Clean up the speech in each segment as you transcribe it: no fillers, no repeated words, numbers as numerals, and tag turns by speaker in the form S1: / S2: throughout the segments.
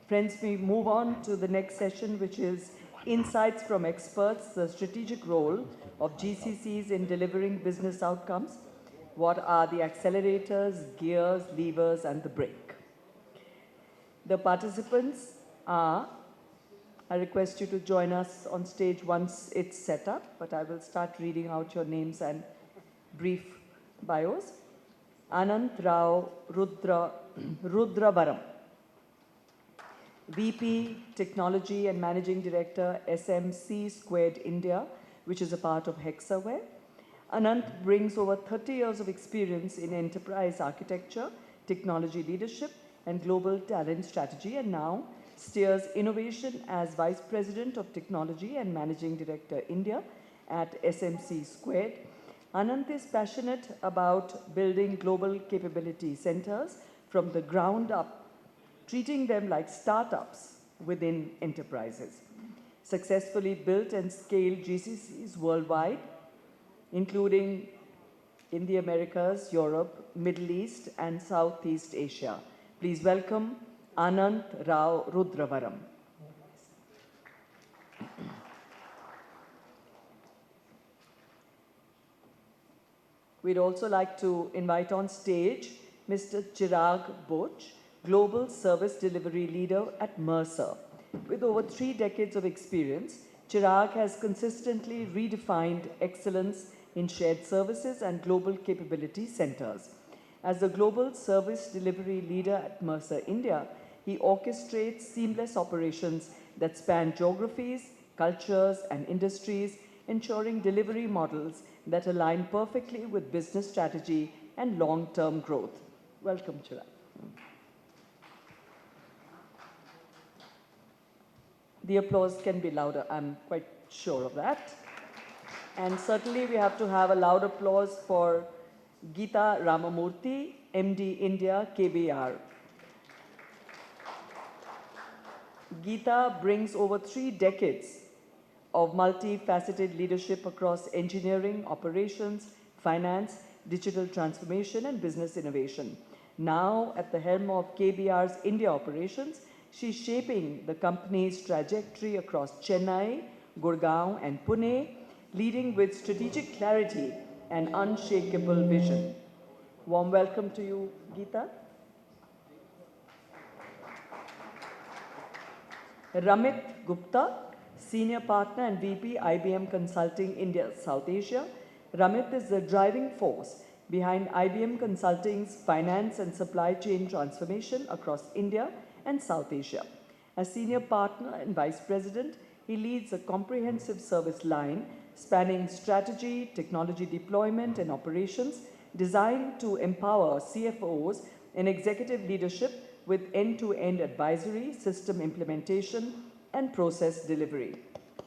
S1: Friends, we move on to the next session, which is Insights from Experts, the strategic role of GCCs in delivering business outcomes. What are the accelerators, gears, levers, and the brake? The participants are, I request you to join us on stage once it's set up, but I will start reading out your names and brief bios. Ananth Rudravaram, VP Technology and Managing Director, SMC Squared India, which is a part of Hexaware. Ananth brings over 30 years of experience in enterprise architecture, technology leadership, and global talent strategy, and now steers innovation as Vice President of Technology and Managing Director, India at SMC Squared. Ananth is passionate about building global capability centers from the ground up, treating them like startups within enterprises. Successfully built and scaled GCCs worldwide, including in the Americas, Europe, Middle East, and Southeast Asia. Please welcome Ananth Rudravaram. We'd also like to invite on stage Mr. Chirag Buch, Global Service Delivery Leader at Mercer. With over 3 decades of experience, Chirag has consistently redefined excellence in shared services and global capability centers. As the Global Service Delivery Leader at Mercer India, he orchestrates seamless operations that span geographies, cultures, and industries, ensuring delivery models that align perfectly with business strategy and long-term growth. Welcome, Chirag. The applause can be louder, I'm quite sure of that. And certainly we have to have a loud applause for Geetha Ramamoorthi, MD India, KBR. Geetha brings over 3 decades of multifaceted leadership across engineering, operations, finance, digital transformation, and business innovation. Now, at the helm of KBR's India operations, she's shaping the company's trajectory across Chennai, Gurgaon, and Pune, leading with strategic clarity and unshakable vision. Warm welcome to you, Geetha. Ramit Gupta, Senior Partner and VP, IBM Consulting India, South Asia. Ramit is the driving force behind IBM Consulting's finance and supply chain transformation across India and South Asia. As Senior Partner and Vice President, he leads a comprehensive service line spanning strategy, technology deployment, and operations designed to empower CFOs in executive leadership with end-to-end advisory, system implementation, and process delivery.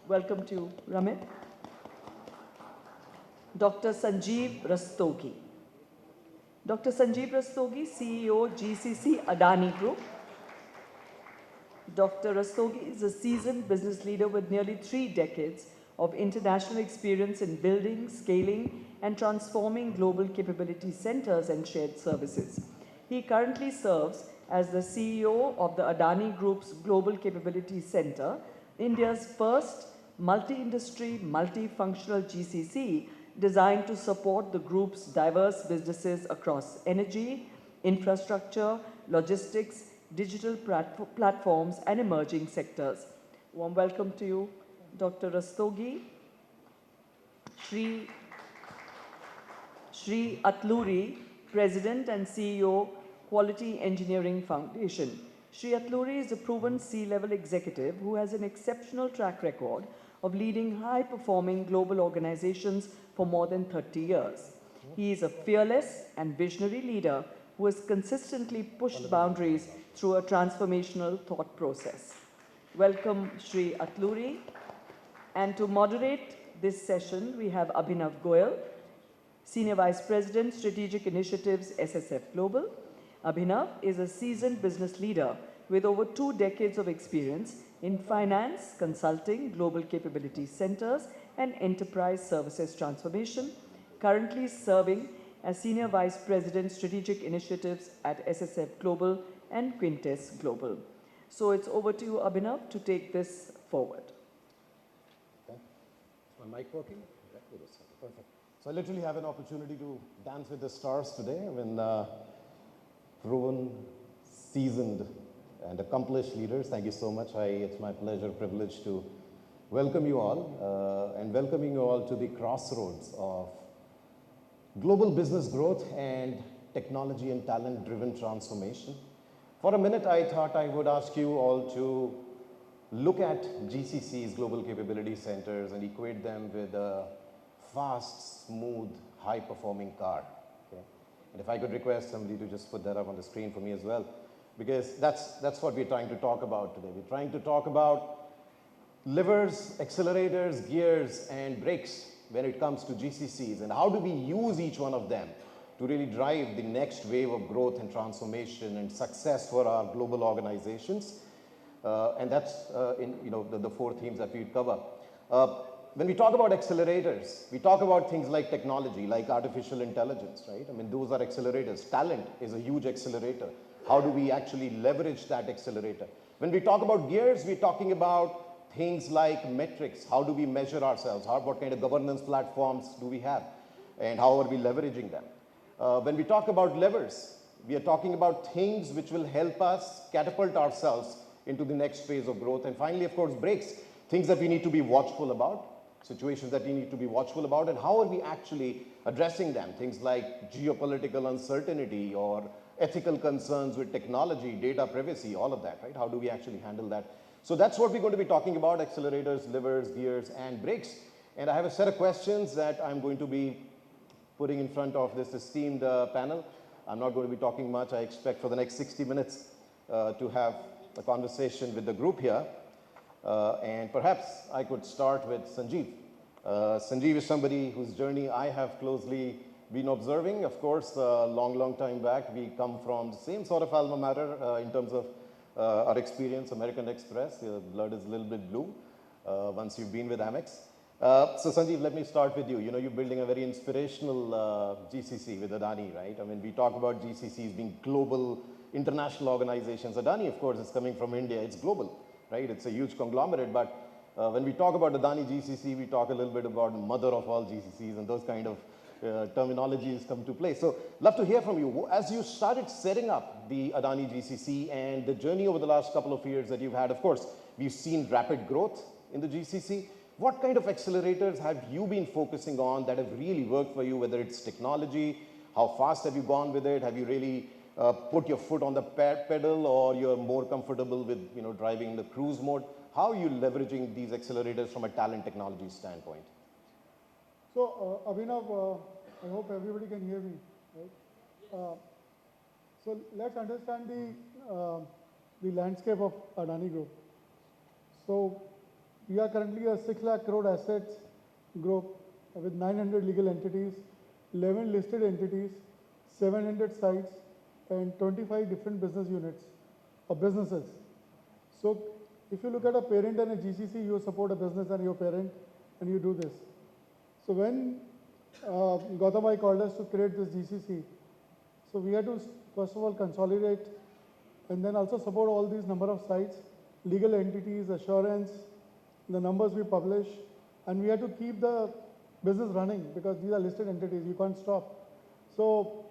S1: Welcome to you, Ramit. Dr. Sanjeev Rastogi. Dr. Sanjeev Rastogi, CEO, GCC Adani Group. Dr. Rastogi is a seasoned business leader with nearly 3 decades of international experience in building, scaling, and transforming global capability centers and shared services. He currently serves as the CEO of the Adani Group's Global Capability Center, India's first multi-industry, multifunctional GCC designed to support the group's diverse businesses across energy, infrastructure, logistics, digital platforms, and emerging sectors. Warm welcome to you, Dr. Rastogi. Shri Atluri, President and CEO, Quality Engineering Foundation. Shri Atluri is a proven C-level executive who has an exceptional track record of leading high-performing global organizations for more than 30 years. He is a fearless and visionary leader who has consistently pushed boundaries through a transformational thought process. Welcome, Shri Atluri. And to moderate this session, we have Abhinav Goel, Senior Vice President, Strategic Initiatives, SSF Global. Abhinav is a seasoned business leader with over 2 decades of experience in finance, consulting, global capability centers, and enterprise services transformation, currently serving as Senior Vice President, Strategic Initiatives at SSF Global and Quintes Global. So it's over to you, Abhinav, to take this forward.
S2: Okay. Is my mic working? Okay, perfect. So I literally have an opportunity to dance with the stars today. I mean, proven, seasoned, and accomplished leaders. Thank you so much. It's my pleasure, privilege to welcome you all and welcoming you all to the crossroads of global business growth and technology and talent-driven transformation. For a minute, I thought I would ask you all to look at GCCs, Global Capability Centers, and equate them with a fast, smooth, high-performing car. Okay? And if I could request somebody to just put that up on the screen for me as well, because that's what we're trying to talk about today. We're trying to talk about levers, accelerators, gears, and brakes when it comes to GCCs, and how do we use each one of them to really drive the next wave of growth and transformation and success for our global organizations. And that's the four themes that we cover. When we talk about accelerators, we talk about things like technology, like artificial intelligence, right? I mean, those are accelerators. Talent is a huge accelerator. How do we actually leverage that accelerator? When we talk about gears, we're talking about things like metrics. How do we measure ourselves? What kind of governance platforms do we have? And how are we leveraging them? When we talk about levers, we are talking about things which will help us catapult ourselves into the next phase of growth. And finally, of course, brakes, things that we need to be watchful about, situations that we need to be watchful about, and how are we actually addressing them? Things like geopolitical uncertainty or ethical concerns with technology, data privacy, all of that, right? How do we actually handle that? So that's what we're going to be talking about: accelerators, levers, gears, and brakes. And I have a set of questions that I'm going to be putting in front of this esteemed panel. I'm not going to be talking much. I expect for the next 60 minutes to have a conversation with the group here. And perhaps I could start with Sanjeev. Sanjeev is somebody whose journey I have closely been observing. Of course, a long time back, we come from the same sort of alma mater in terms of our experience, American Express. Your blood is a little bit blue once you've been with Amex. So Sanjeev, let me start with you. You know, you're building a very inspirational GCC with Adani, right? I mean, we talk about GCCs being global, international organizations. Adani, of course, is coming from India. It's global, right? It's a huge conglomerate. But when we talk about Adani GCC, we talk a little bit about mother of all GCCs, and those kind of terminologies come to play. So love to hear from you. As you started setting up the Adani GCC and the journey over the last couple of years that you've had, of course, we've seen rapid growth in the GCC. What kind of accelerators have you been focusing on that have really worked for you, whether it's technology? How fast have you gone with it? Have you really put your foot on the pedal, or you're more comfortable with driving the cruise mode? How are you leveraging these accelerators from a talent technology standpoint?
S3: So, Abhinav, I hope everybody can hear me, right? So let's understand the landscape of Adani Group. So we are currently a 6 lakh crore assets group with 900 legal entities, 11 listed entities, 700 sites, and 25 different business units or businesses. So if you look at a parent and a GCC, you support a business and your parent, and you do this. So when Gautam called us to create this GCC, so we had to first of all consolidate and then also support all these number of sites, legal entities, assurance, the numbers we publish, and we had to keep the business running because these are listed entities, you can't stop. So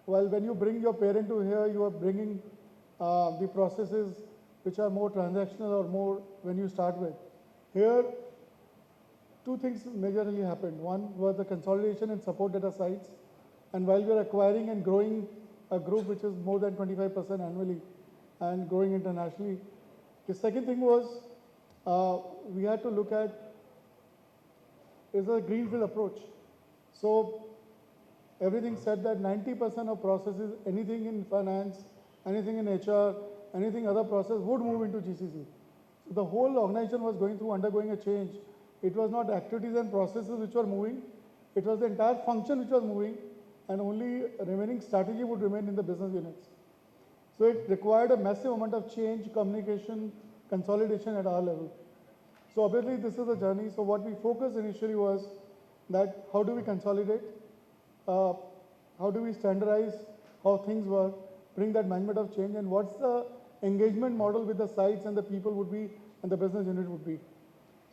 S3: well, when you bring your parent to here, you are bringing the processes which are more transactional or more when you start with. Here, two things majorly happened. One was the consolidation and support data sites. And while we are acquiring and growing a group which is more than 25% annually and growing internationally, the second thing was we had to look at is a greenfield approach. So everything said that 90% of processes, anything in finance, anything in HR, anything other process would move into GCC. So the whole organization was undergoing a change. It was not activities and processes which were moving. It was the entire function which was moving, and only remaining strategy would remain in the business units. So it required a massive amount of change, communication, consolidation at our level. So obviously this is a journey. So what we focused initially was that how do we consolidate, how do we standardize how things work, bring that management of change, and what's the engagement model with the sites and the people would be, and the business unit would be.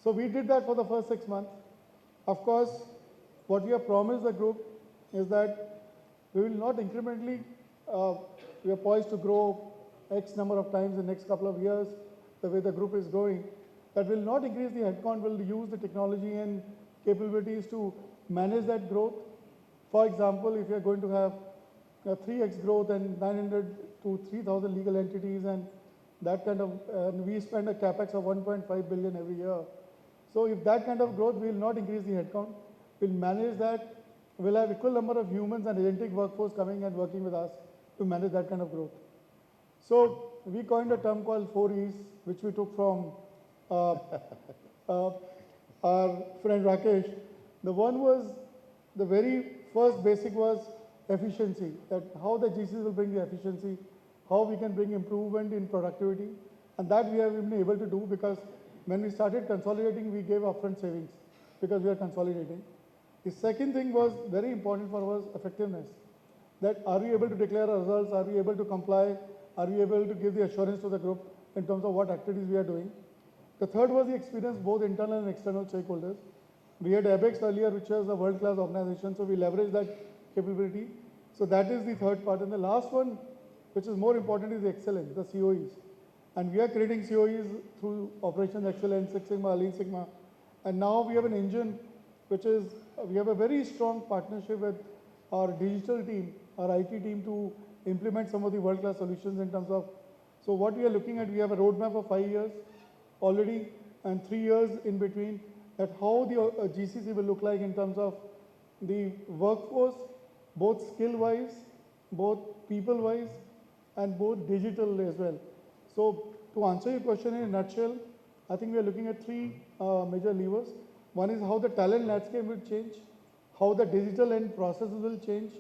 S3: So we did that for the first 6 months. Of course, what we have promised the group is that we will not incrementally, we are poised to grow X number of times in the next couple of years, the way the group is growing. That will not increase the headcount, will use the technology and capabilities to manage that growth. For example, if you are going to have a 3x growth and 900 to 3,000 legal entities and that kind of, we spend a capex of 1.5 billion every year. So if that kind of growth, we will not increase the headcount. We'll manage that. We'll have equal number of humans and agentic workforce coming and working with us to manage that kind of growth. So we coined a term called 4Es, which we took from our friend Rakesh. The one was, the very first basic was efficiency, that how the GCs will bring the efficiency, how we can bring improvement in productivity, and that we have been able to do because when we started consolidating, we gave upfront savings because we are consolidating. The second thing was very important for us, effectiveness, that are we able to declare our results, are we able to comply, are we able to give the assurance to the group in terms of what activities we are doing. The third was the experience, both internal and external stakeholders. We had ABEX earlier, which was a world-class organization, so we leveraged that capability. So that is the third part. And the last one, which is more important, is the excellence, the COEs. And we are creating COEs through Operations Excellence, Six Sigma, Lean Sigma. And now we have an engine, which is, we have a very strong partnership with our digital team, our IT team, to implement some of the world-class solutions in terms of, so what we are looking at, we have a roadmap of 5 years already and 3 years in between, that how the GCC will look like in terms of the workforce, both skill-wise, both people-wise, and both digital as well. So to answer your question in a nutshell, I think we are looking at 3 major levers. One is how the talent landscape will change, how the digital end processes will change,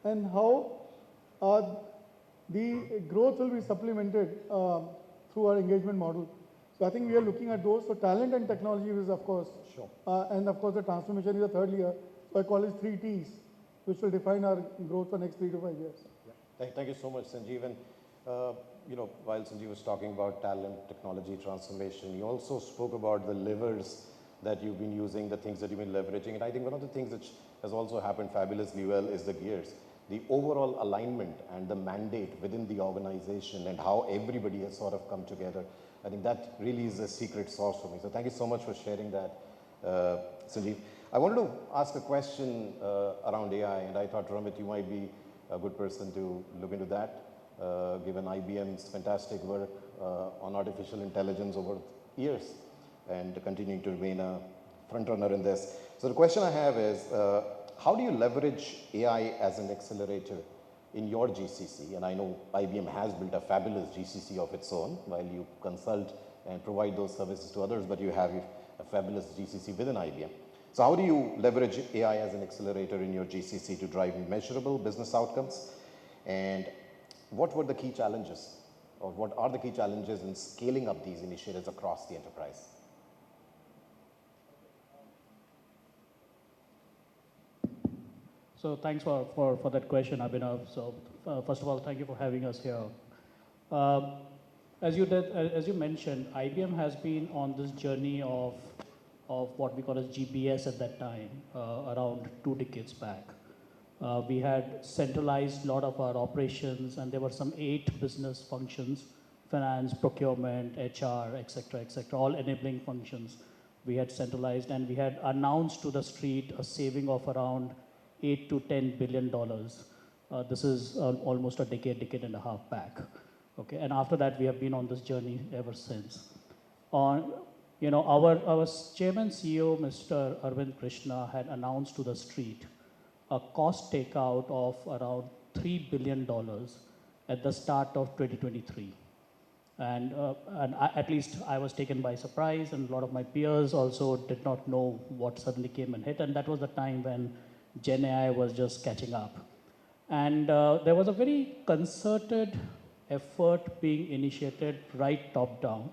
S3: and how the growth will be supplemented through our engagement model. So I think we are looking at those. So talent and technology is, of course,
S2: Sure.
S3: And of course the transformation is the third layer. So I call it 3 Ts, which will define our growth for next 3 to 5 years.
S2: Yeah. Thank you so much, Sanjeev. And while Sanjeev was talking about talent, technology, transformation, he also spoke about the levers that you've been using, the things that you've been leveraging. And I think one of the things which has also happened fabulously well is the gears. The overall alignment and the mandate within the organization and how everybody has sort of come together. I think that really is a secret sauce for me. So thank you so much for sharing that, Sanjeev. I wanted to ask a question around AI, and I thought, Ramit, you might be a good person to look into that, given IBM's fantastic work on artificial intelligence over years and continuing to remain a front runner in this. So the question I have is, how do you leverage AI as an accelerator in your GCC? And I know IBM has built a fabulous GCC of its own while you consult and provide those services to others, but you have a fabulous GCC within IBM. So how do you leverage AI as an accelerator in your GCC to drive measurable business outcomes? And what were the key challenges, or what are the key challenges in scaling up these initiatives across the enterprise?
S4: So thanks for that question, Abhinav. So first of all, thank you for having us here. As you mentioned, IBM has been on this journey of what we call as GPS at that time, around 2 decades back. We had centralized a lot of our operations, and there were some 8 business functions: finance, procurement, HR, etc., all enabling functions. We had centralized, and we had announced to the street a saving of around $8 to $10 billion. This is almost a decade and a half back. Okay, and after that, we have been on this journey ever since. Our chairman CEO, Mr. Krishna, had announced to the street a cost takeout of around $3 billion at the start of 2023. And at least I was taken by surprise, and a lot of my peers also did not know what suddenly came and hit. And that was the time when Gen AI was just catching up. And there was a very concerted effort being initiated right top down.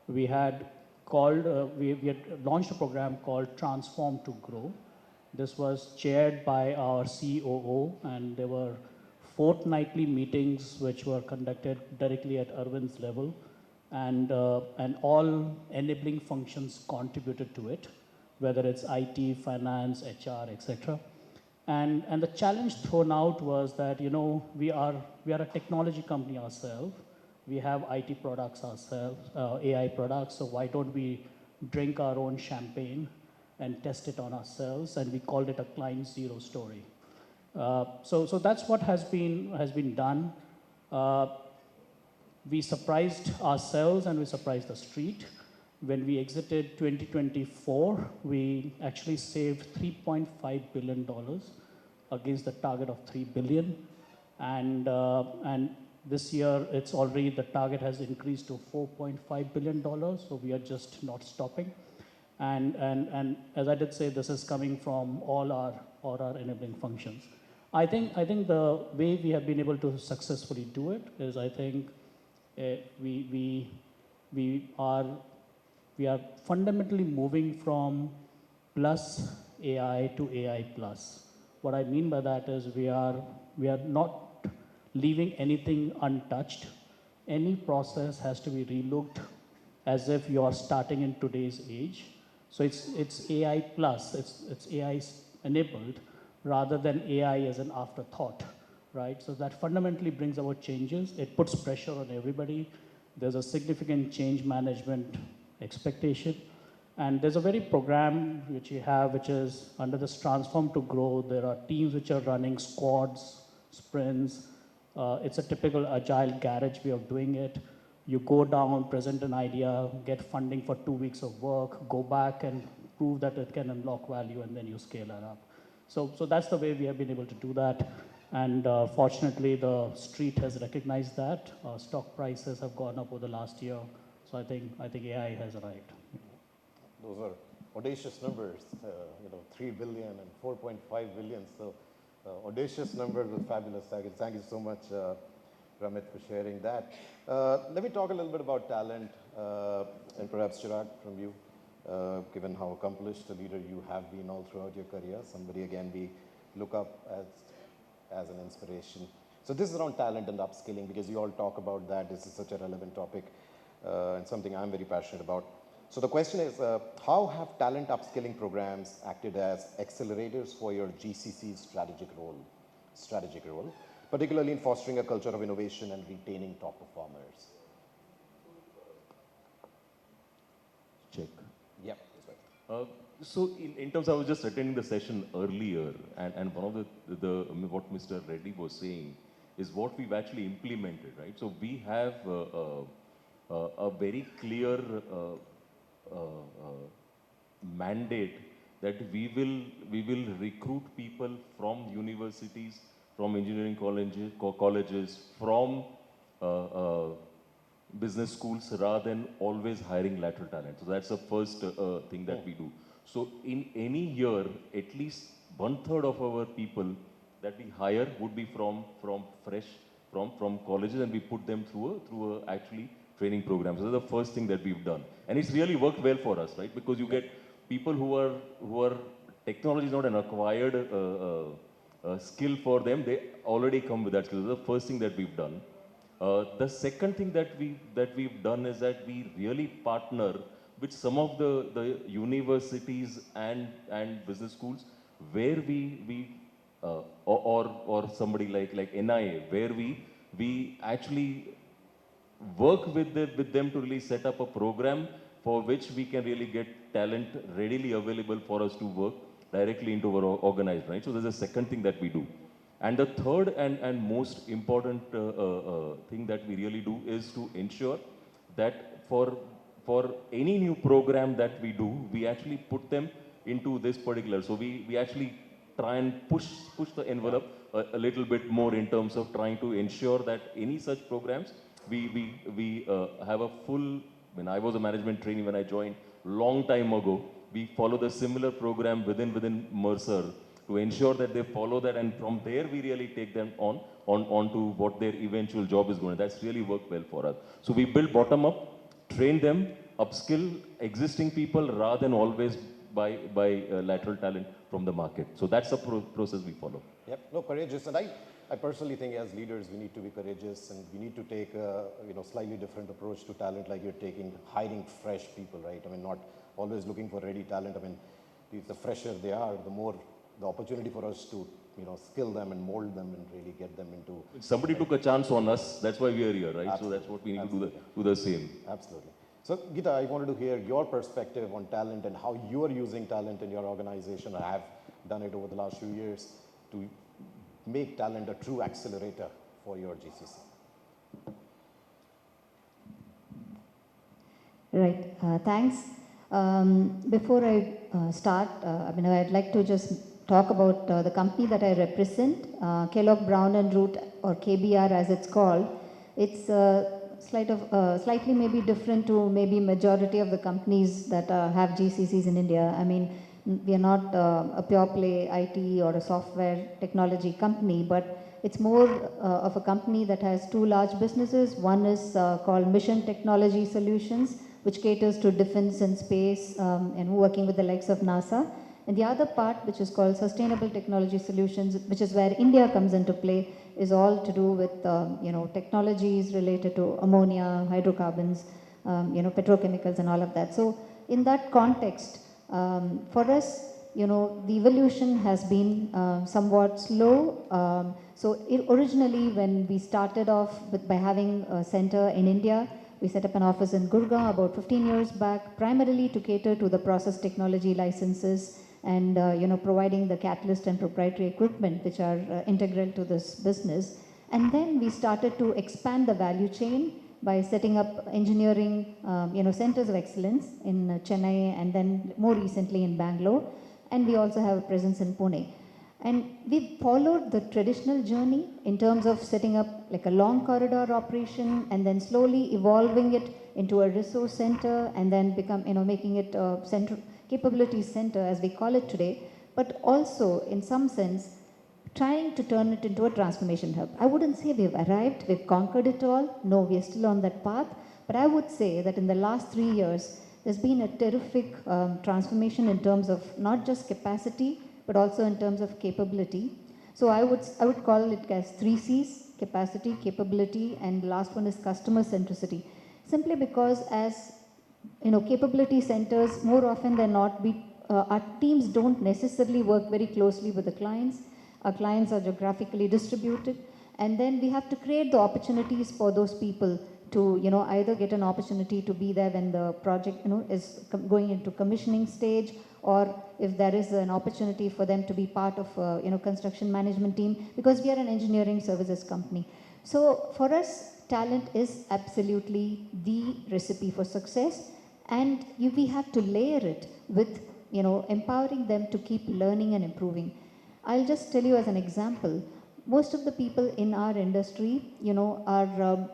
S4: We had launched a program called Transform to Grow. This was chaired by our COO, and there were fortnightly meetings which were conducted directly at Arvind's level, and all enabling functions contributed to it, whether it's IT, finance, HR, etc. And the challenge thrown out was that, you know, we are a technology company ourselves. We have IT products ourselves, AI products, so why don't we drink our own champagne and test it on ourselves? And we called it a client zero story. So that's what has been done. We surprised ourselves and we surprised the street. When we exited 2024, we actually saved $3.5 billion against the target of $3 billion. And this year, it's already, the target has increased to $4.5 billion, so we are just not stopping. And as I did say, this is coming from all our enabling functions. I think the way we have been able to successfully do it is, I think we are fundamentally moving from plus AI to AI plus. What I mean by that is we are not leaving anything untouched. Any process has to be relooked as if you are starting in today's age. So it's AI plus, it's AI enabled rather than AI as an afterthought, right? So that fundamentally brings about changes. It puts pressure on everybody. There's a significant change management expectation. And there's a very program which you have, which is under this Transform to Grow. There are teams which are running squads, sprints. It's a typical agile garage way of doing it. You go down, present an idea, get funding for 2 weeks of work, go back and prove that it can unlock value, and then you scale it up. So that's the way we have been able to do that. And fortunately, the street has recognized that. Stock prices have gone up over the last year. So I think AI has arrived.
S2: Those are audacious numbers, 3 billion and 4.5 billion. So audacious numbers with fabulous targets. Thank you so much, Ramit, for sharing that. Let me talk a little bit about talent, and perhaps Chirag, from you, given how accomplished a leader you have been all throughout your career. Somebody, again, we look up as an inspiration. So this is around talent and upskilling, because you all talk about that. This is such a relevant topic and something I'm very passionate about. So the question is, how have talent upskilling programs acted as accelerators for your GCC's strategic role, particularly in fostering a culture of innovation and retaining top performers?
S5: Check.
S2: Yep, that's right.
S5: So in terms, I was just attending the session earlier, and one of the what Mr. Reddy was saying is what we've actually implemented, right? So we have a very clear mandate that we will recruit people from universities, from engineering colleges, from business schools, rather than always hiring lateral talent. So that's the first thing that we do. So in any year, at least 1/3 of our people that we hire would be from colleges, and we put them through a actually training program. So that's the first thing that we've done. And it's really worked well for us, right? Because you get people who are technology is not an acquired skill for them. They already come with that skill. That's the first thing that we've done. The second thing that we've done is that we really partner with some of the universities and business schools where we or somebody like NIA, where we actually work with them to really set up a program for which we can really get talent readily available for us to work directly into our organized, right? So there's a second thing that we do. And the third and most important thing that we really do is to ensure that for any new program that we do, we actually put them into this particular. So we actually try and push the envelope a little bit more in terms of trying to ensure that any such programs, we have a full, when I was a management trainee when I joined long time ago, we follow the similar program within Mercer to ensure that they follow that, and from there we really take them on to what their eventual job is going to. That's really worked well for us. So we build bottom up, train them, upskill existing people rather than always by lateral talent from the market. So that's the process we follow.
S2: Yep, no, courageous. And I personally think as leaders, we need to be courageous and we need to take a slightly different approach to talent, like you're taking, hiring fresh people, right? I mean, not always looking for ready talent. I mean, the fresher they are, the more the opportunity for us to skill them and mold them and really get them into.
S5: Somebody took a chance on us. That's why we are here, right?
S2: Absolutely.
S5: So that's what we need to do the same.
S2: Absolutely. So, Geetha, I wanted to hear your perspective on talent and how you are using talent in your organization, or have done it over the last few years, to make talent a true accelerator for your GCC.
S6: Right, thanks. Before I start, I'd like to just talk about the company that I represent, Kellogg Brown and Root, or KBR as it's called. It's slightly maybe different to maybe majority of the companies that have GCCs in India. I mean, we are not a pure play IT or a software technology company, but it's more of a company that has two large businesses. One is called Mission Technology Solutions, which caters to defense and space and working with the likes of NASA. And the other part, which is called Sustainable Technology Solutions, which is where India comes into play, is all to do with technologies related to ammonia, hydrocarbons, petrochemicals and all of that. So in that context, for us, the evolution has been somewhat slow. Originally, when we started off by having a center in India, we set up an office in Gurgaon about 15 years back, primarily to cater to the process technology licenses and providing the catalyst and proprietary equipment which are integral to this business. And then we started to expand the value chain by setting up engineering centers of excellence in Chennai and then more recently in Bangalore. And we also have a presence in Pune. And we followed the traditional journey in terms of setting up like a long corridor operation and then slowly evolving it into a resource center and then making it a capability center as we call it today, but also in some sense trying to turn it into a transformation hub. I wouldn't say we've arrived, we've conquered it all. No, we are still on that path. But I would say that in the last 3 years, there's been a terrific transformation in terms of not just capacity, but also in terms of capability. So I would call it as 3 C's: capacity, capability, and the last one is customer centricity. Simply because as capability centers, more often than not, our teams don't necessarily work very closely with the clients. Our clients are geographically distributed, and then we have to create the opportunities for those people to either get an opportunity to be there when the project is going into commissioning stage, or if there is an opportunity for them to be part of construction management team, because we are an engineering services company. So for us, talent is absolutely the recipe for success, and we have to layer it with empowering them to keep learning and improving. I'll just tell you as an example, most of the people in our industry are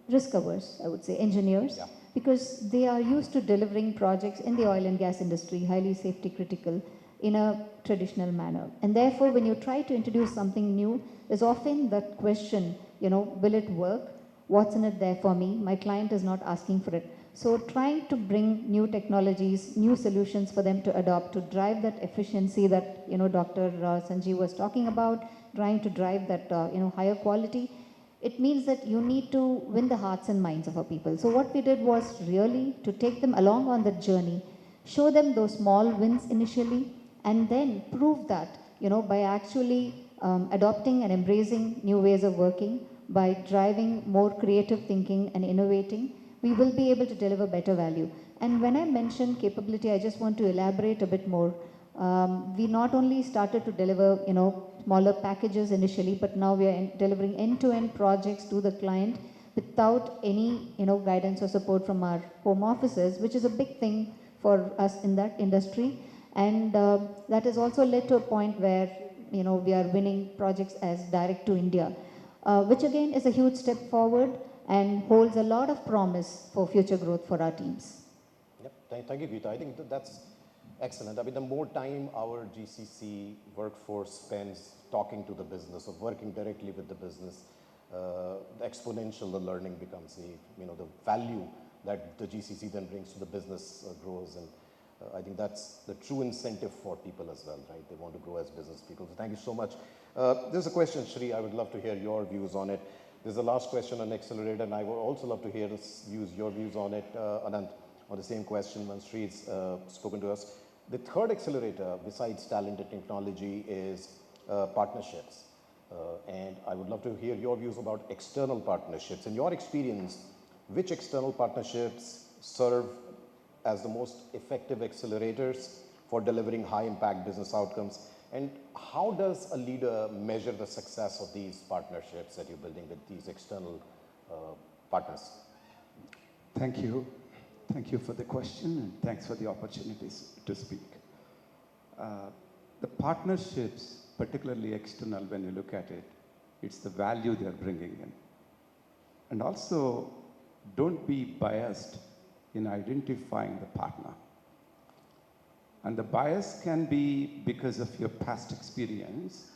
S6: risk averse, I would say, engineers,
S2: Yeah.
S6: because they are used to delivering projects in the oil and gas industry, highly safety critical, in a traditional manner. And therefore, when you try to introduce something new, there's often that question, will it work? What's in it there for me? My client is not asking for it. So trying to bring new technologies, new solutions for them to adopt, to drive that efficiency that, Dr. Sanjeev was talking about, trying to drive that, higher quality, it means that you need to win the hearts and minds of our people. So what we did was really to take them along on that journey, show them those small wins initially, and then prove that, by actually adopting and embracing new ways of working, by driving more creative thinking and innovating, we will be able to deliver better value. And when I mention capability, I just want to elaborate a bit more. We not only started to deliver, smaller packages initially, but now we are delivering end-to-end projects to the client without any, guidance or support from our home offices, which is a big thing for us in that industry. And that has also led to a point where, we are winning projects as direct to India, which again is a huge step forward and holds a lot of promise for future growth for our teams.
S2: Yep. Thank you, Geetha. I think that's excellent. I mean, the more time our GCC workforce spends talking to the business or working directly with the business, the exponential the learning becomes. The value that the GCC then brings to the business grows. And I think that's the true incentive for people as well, right? They want to grow as business people. So thank you so much. There's a question, Shri. I would love to hear your views on it. There's the last question on Accelerator, and I would also love to hear your views on it, Ananth, on the same question when Shri's spoken to us. The third accelerator, besides talent and technology, is partnerships. And I would love to hear your views about external partnerships. In your experience, which external partnerships serve as the most effective accelerators for delivering high impact business outcomes? And how does a leader measure the success of these partnerships that you're building with these external partners?
S7: Thank you. Thank you for the question, and thanks for the opportunities to speak. The partnerships, particularly external, when you look at it, it's the value they're bringing in. And also, don't be biased in identifying the partner. And the bias can be because of your past experience.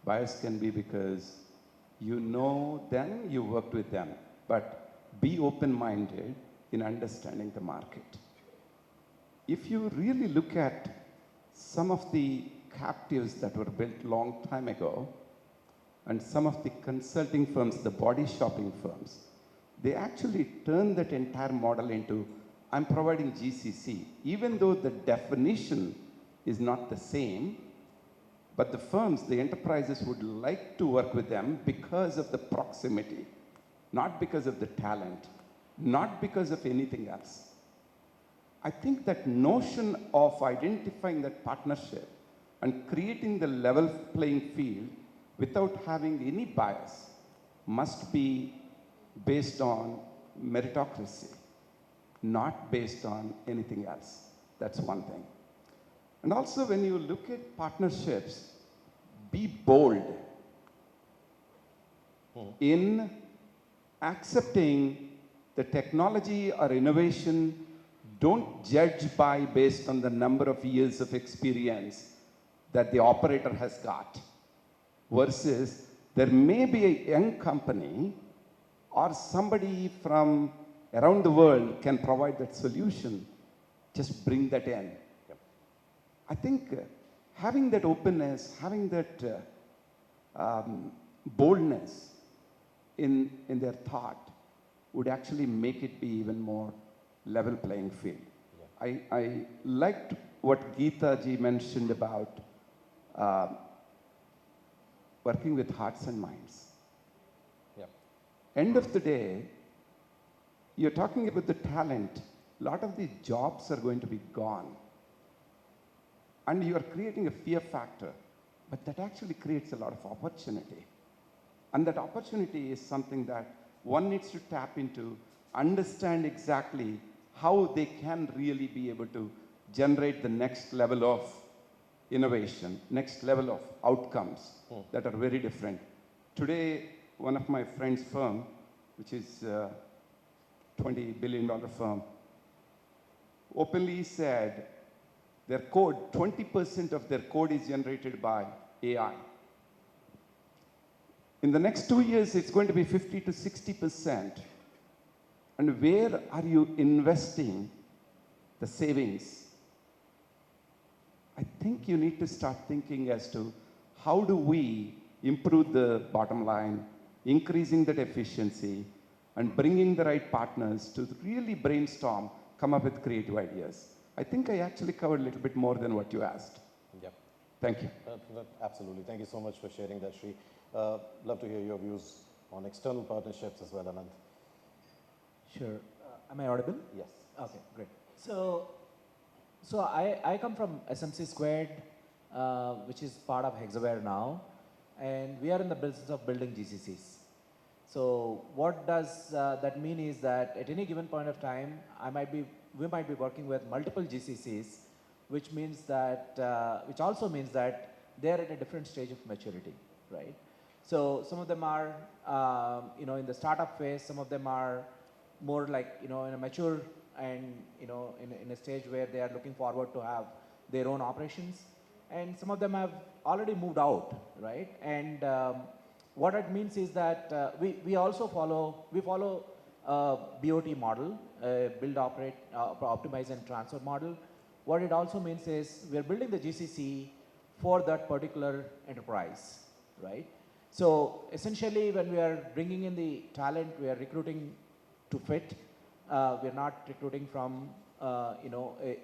S7: Bias can be because you know them, you worked with them. But be open-minded in understanding the market. If you really look at some of the captives that were built long time ago, and some of the consulting firms, the body shopping firms, they actually turned that entire model into, I'm providing GCC, even though the definition is not the same, but the firms, the enterprises would like to work with them because of the proximity, not because of the talent, not because of anything else. I think that notion of identifying that partnership and creating the level playing field without having any bias must be based on meritocracy, not based on anything else. That's one thing. And also, when you look at partnerships, be bold in accepting the technology or innovation. Don't judge based on the number of years of experience that the operator has got, versus there may be a young company or somebody from around the world can provide that solution. Just bring that in. Yep. I think having that openness, having that boldness in their thought would actually make it be even more level playing field. Yeah. I liked what Geetha ji mentioned about working with hearts and minds. Yeah. End of the day, you're talking about the talent. A lot of the jobs are going to be gone. And you are creating a fear factor. But that actually creates a lot of opportunity. And that opportunity is something that one needs to tap into, understand exactly how they can really be able to generate the next level of innovation, next level of outcomes that are very different. Today, one of my friend's firm, which is a $20 billion firm, openly said their code, 20% of their code is generated by AI. In the next 2 years, it's going to be 50 to 60%. And where are you investing the savings? I think you need to start thinking as to how do we improve the bottom line, increasing that efficiency, and bringing the right partners to really brainstorm, come up with creative ideas. I think I actually covered a little bit more than what you asked.
S2: Yep.
S7: Thank you.
S2: Absolutely. Thank you so much for sharing that, Shri. Love to hear your views on external partnerships as well, Ananth.
S8: Sure. Am I audible?
S2: Yes.
S8: Okay, great. So I come from SMC Squared, which is part of Hexaware now, and we are in the business of building GCCs. So what does that mean is that at any given point of time, we might be working with multiple GCCs, which means that, which also means that they are at a different stage of maturity, right? So some of them are, in the startup phase. Some of them are more like, in a mature and, in a stage where they are looking forward to have their own operations. And some of them have already moved out, right? And what it means is that we also follow a BOT model, build, operate, optimize and transfer model, what it also means is we're building the GCC for that particular enterprise, right? So essentially, when we are bringing in the talent, we are recruiting to fit. We're not recruiting from a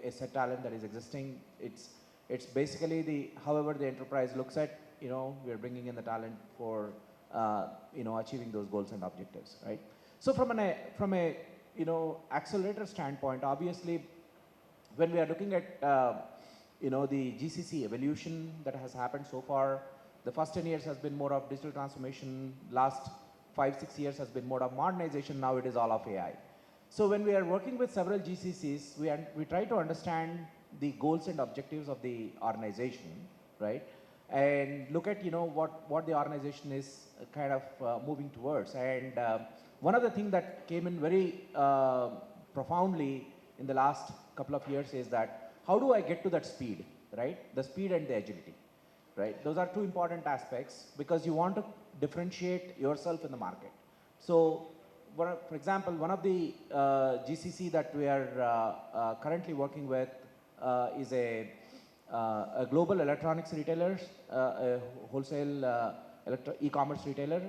S8: set talent that is existing. It's basically however the enterprise looks at, we're bringing in the talent for achieving those goals and objectives, right? So from a accelerator standpoint, obviously, when we are looking at the GCC evolution that has happened so far, the first 10 years has been more of digital transformation. Last 5-6 years has been more of modernization. Now it is all of AI. So when we are working with several GCCs, we try to understand the goals and objectives of the organization, right? And look at what the organization is kind of moving towards. And one of the things that came in very profoundly in the last couple of years is that how do I get to that speed, right? The speed and the agility, right? Those are two important aspects because you want to differentiate yourself in the market. So, for example, one of the GCC that we are currently working with is a global electronics retailer, a wholesale e-commerce retailer,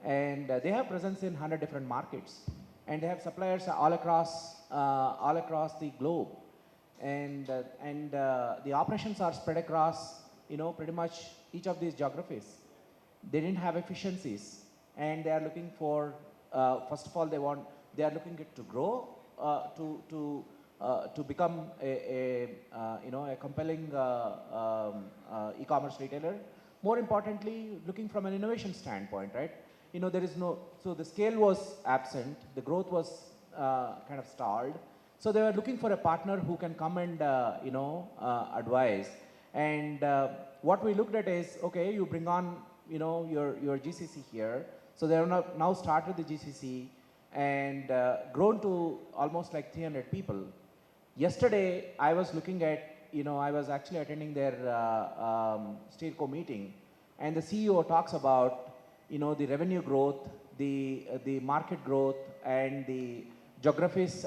S8: and they have presence in 100 different markets, and they have suppliers all across the globe, and the operations are spread across pretty much each of these geographies. They didn't have efficiencies, and they are looking for first of all they are looking to grow to become a compelling e-commerce retailer. More importantly, looking from an innovation standpoint, right? So the scale was absent, the growth was kind of stalled. So they were looking for a partner who can come and advise. And what we looked at is, okay, you bring on your GCC here. So they have now started the GCC and grown to almost like 300 people. Yesterday, I was looking at, I was actually attending their Steerco meeting, and the CEO talks about, the revenue growth, the market growth, and the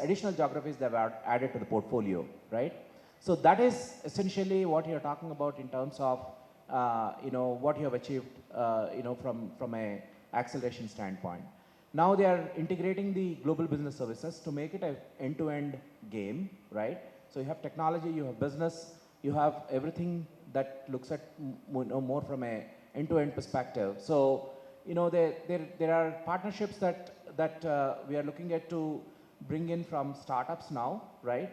S8: additional geographies that are added to the portfolio, right? So that is essentially what you're talking about in terms of, what you have achieved, from a acceleration standpoint. Now they are integrating the global business services to make it an end-to-end game, right? So you have technology, you have business, you have everything that looks at more from a end-to-end perspective. So there are partnerships that we are looking at to bring in from startups now, right?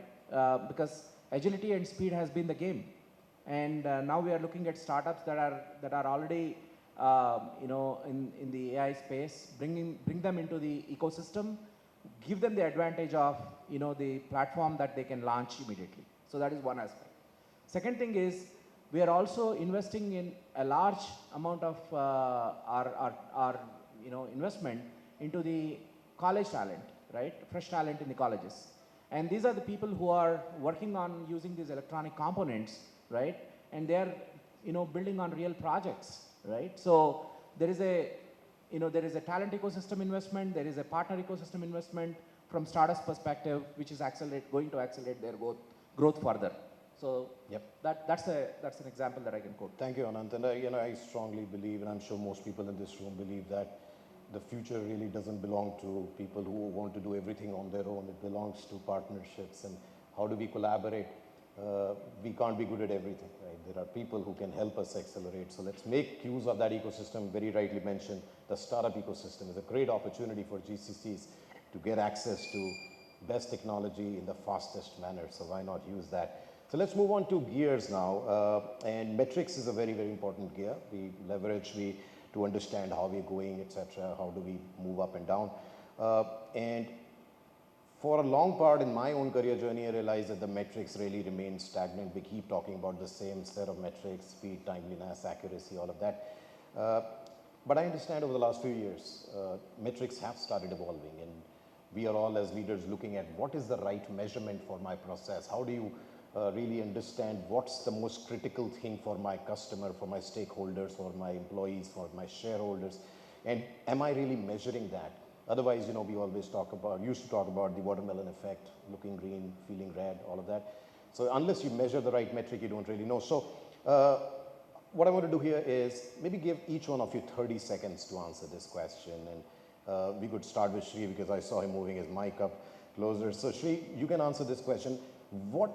S8: Because agility and speed has been the game, and now we are looking at startups that are already in the AI space, bring them into the ecosystem, give them the advantage of the platform that they can launch immediately. So that is one aspect. Second thing is we are also investing in a large amount of our investment into the college talent, right? Fresh talent in the colleges. And these are the people who are working on using these electronic components, right? And they are building on real projects, right? So there is a talent ecosystem investment, there is a partner ecosystem investment from startups perspective, which is going to accelerate their growth further. So
S2: yep.
S8: That's an example that I can quote.
S2: Thank you, Ananth. And I strongly believe, and I'm sure most people in this room believe, that the future really doesn't belong to people who want to do everything on their own. It belongs to partnerships and how do we collaborate. We can't be good at everything, right? There are people who can help us accelerate. So let's make use of that ecosystem. Very rightly mentioned, the startup ecosystem is a great opportunity for GCCs to get access to best technology in the fastest manner. So why not use that? So let's move on to gears now. And metrics is a very, very important gear. We leverage to understand how we're going, etc. How do we move up and down? And for a long part in my own career journey, I realized that the metrics really remain stagnant. We keep talking about the same set of metrics, speed, timeliness, accuracy, all of that. But I understand over the last few years, metrics have started evolving, and we are all as leaders looking at what is the right measurement for my process. How do you really understand what's the most critical thing for my customer, for my stakeholders, for my employees, for my shareholders, and am I really measuring that? Otherwise, we always used to talk about the watermelon effect, looking green, feeling red, all of that. So unless you measure the right metric, you don't really know. So what I want to do here is maybe give each one of you 30 seconds to answer this question. And we could start with Shri because I saw him moving his mic up closer. So Shri, you can answer this question. What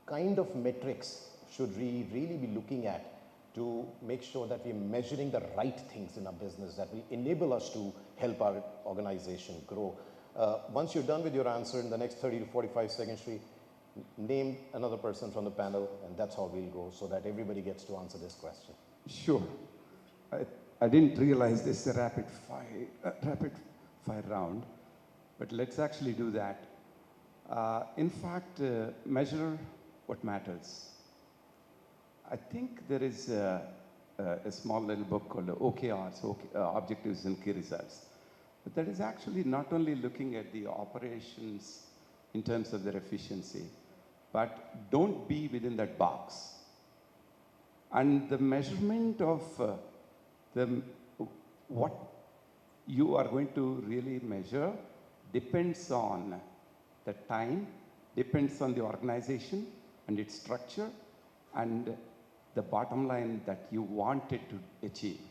S2: kind of metrics should we really be looking at to make sure that we're measuring the right things in our business that will enable us to help our organization grow? Once you're done with your answer in the next 30 to 45 seconds, Shri, name another person from the panel, and that's how we'll go so that everybody gets to answer this question.
S7: Sure. I didn't realize this is a rapid fire round, but let's actually do that. In fact, measure what matters. I think there is a small little book called OKRs, Objectives and Key Results. But that is actually not only looking at the operations in terms of their efficiency, but don't be within that box. And the measurement of what you are going to really measure depends on the time, depends on the organization and its structure, and the bottom line that you wanted to achieve.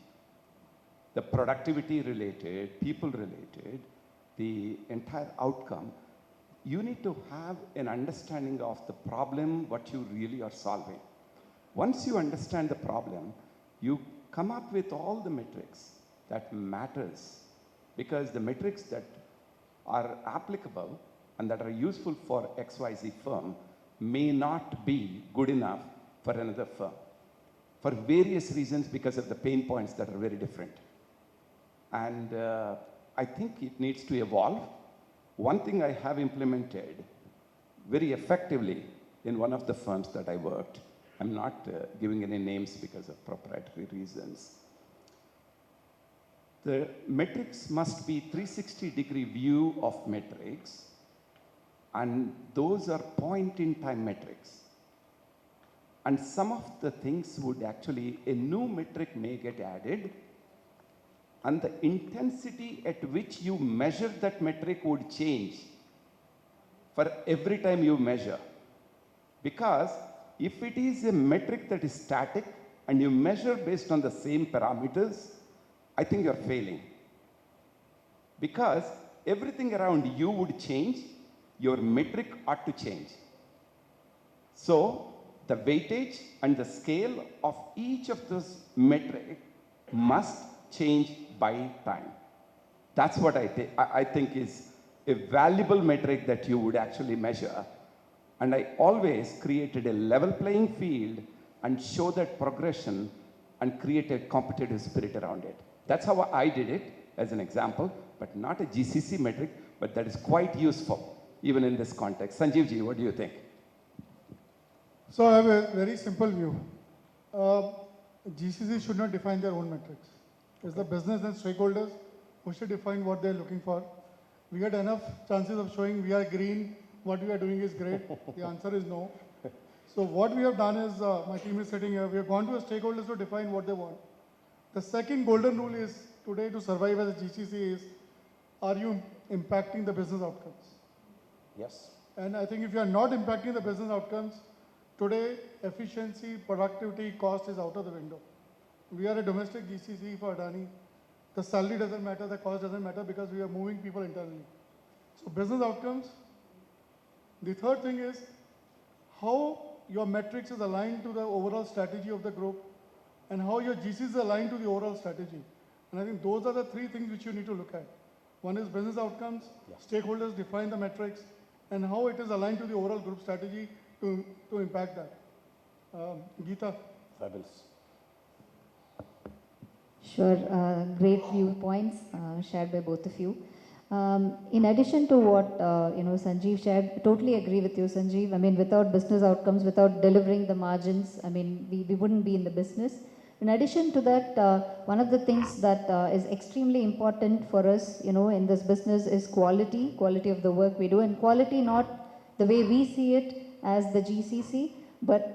S7: The productivity related, people related, the entire outcome, you need to have an understanding of the problem, what you really are solving. Once you understand the problem, you come up with all the metrics that matters, because the metrics that are applicable and that are useful for XYZ firm may not be good enough for another firm for various reasons, because of the pain points that are very different. And I think it needs to evolve. One thing I have implemented very effectively in one of the firms that I worked, I'm not giving any names because of proprietary reasons. The metrics must be 360-degree view of metrics, and those are point-in-time metrics. And some of the things would actually, a new metric may get added, and the intensity at which you measure that metric would change for every time you measure. Because if it is a metric that is static and you measure based on the same parameters, I think you're failing. Because everything around you would change, your metric ought to change. So the weightage and the scale of each of those metric must change by time. That's what I think is a valuable metric that you would actually measure. And I always created a level playing field and show that progression and create a competitive spirit around it. That's how I did it as an example, but not a GCC metric, but that is quite useful even in this context. Sanjeev ji, what do you think?
S3: So I have a very simple view. GCC should not define their own metrics. It's the business and stakeholders who should define what they're looking for. We get enough chances of showing we are green, what we are doing is great. The answer is no. So what we have done is, my team is sitting here, we have gone to the stakeholders to define what they want. The second golden rule is today to survive as a GCC is, are you impacting the business outcomes?
S2: Yes.
S3: And I think if you are not impacting the business outcomes, today efficiency, productivity, cost is out of the window. We are a domestic GCC for Adani. The salary doesn't matter, the cost doesn't matter because we are moving people internally. So business outcomes. The third thing is how your metrics is aligned to the overall strategy of the group and how your GCs is aligned to the overall strategy. And I think those are the three things which you need to look at. One is business outcomes, stakeholders define the metrics, and how it is aligned to the overall group strategy to impact that. Geetha.
S2: Fabulous.
S6: Sure, great viewpoints shared by both of you. In addition to what Sanjeev shared, totally agree with you, Sanjeev. I mean, without business outcomes, without delivering the margins, I mean, we wouldn't be in the business. In addition to that, one of the things that is extremely important for us, in this business is quality of the work we do, and quality not the way we see it as the GCC, but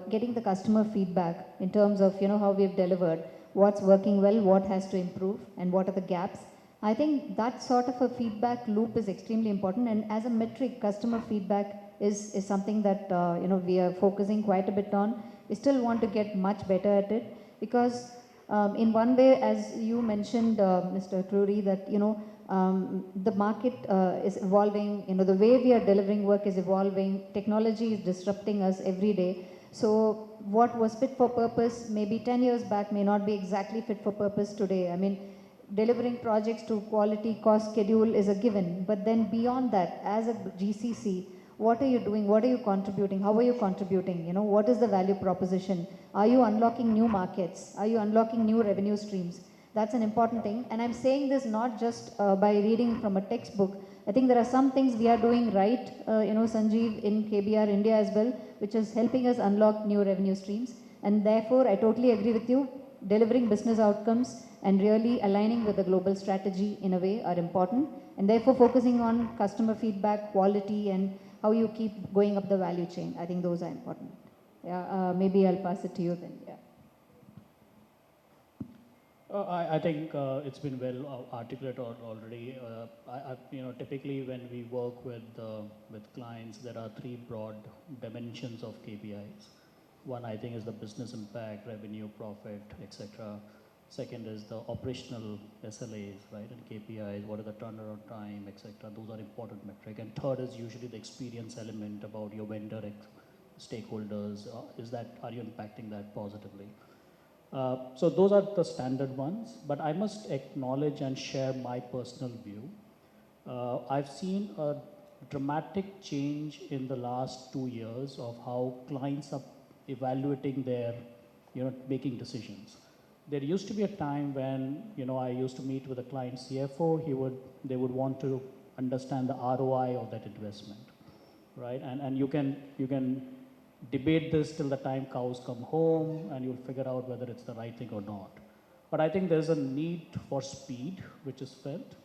S6: getting the customer feedback in terms of how we've delivered, what's working well, what has to improve, and what are the gaps. I think that sort of a feedback loop is extremely important, and as a metric, customer feedback is something that we are focusing quite a bit on. We still want to get much better at it because in one way, as you mentioned, Mr. Atluri, that the market is evolving. The way we are delivering work is evolving. Technology is disrupting us every day. So what was fit for purpose maybe 10 years back may not be exactly fit for purpose today. I mean, delivering projects to quality, cost, schedule is a given. But then beyond that, as a GCC, what are you doing? What are you contributing? How are you contributing? What is the value proposition? Are you unlocking new markets? Are you unlocking new revenue streams? That's an important thing. And I'm saying this not just by reading from a textbook. I think there are some things we are doing right, Sanjeev, in KBR India as well, which is helping us unlock new revenue streams. And therefore, I totally agree with you. Delivering business outcomes and really aligning with the global strategy in a way are important. And therefore, focusing on customer feedback, quality, and how you keep going up the value chain. I think those are important. Yeah, maybe I'll pass it to you then. Yeah.
S4: I think it's been well articulated already. Typically when we work with clients, there are three broad dimensions of KPIs. One, I think, is the business impact, revenue, profit, etc. Second is the operational SLAs, right, and KPIs. What is the turnaround time, etc. Those are important metric. And third is usually the experience element about your vendor stakeholders. Are you impacting that positively? So those are the standard ones, but I must acknowledge and share my personal view. I've seen a dramatic change in the last 2 years of how clients are evaluating their, making decisions. There used to be a time when, I used to meet with a client CFO, they would want to understand the ROI of that investment, right? And you can debate this till the time cows come home and you'll figure out whether it's the right thing or not. But I think there's a need for speed, which is felt.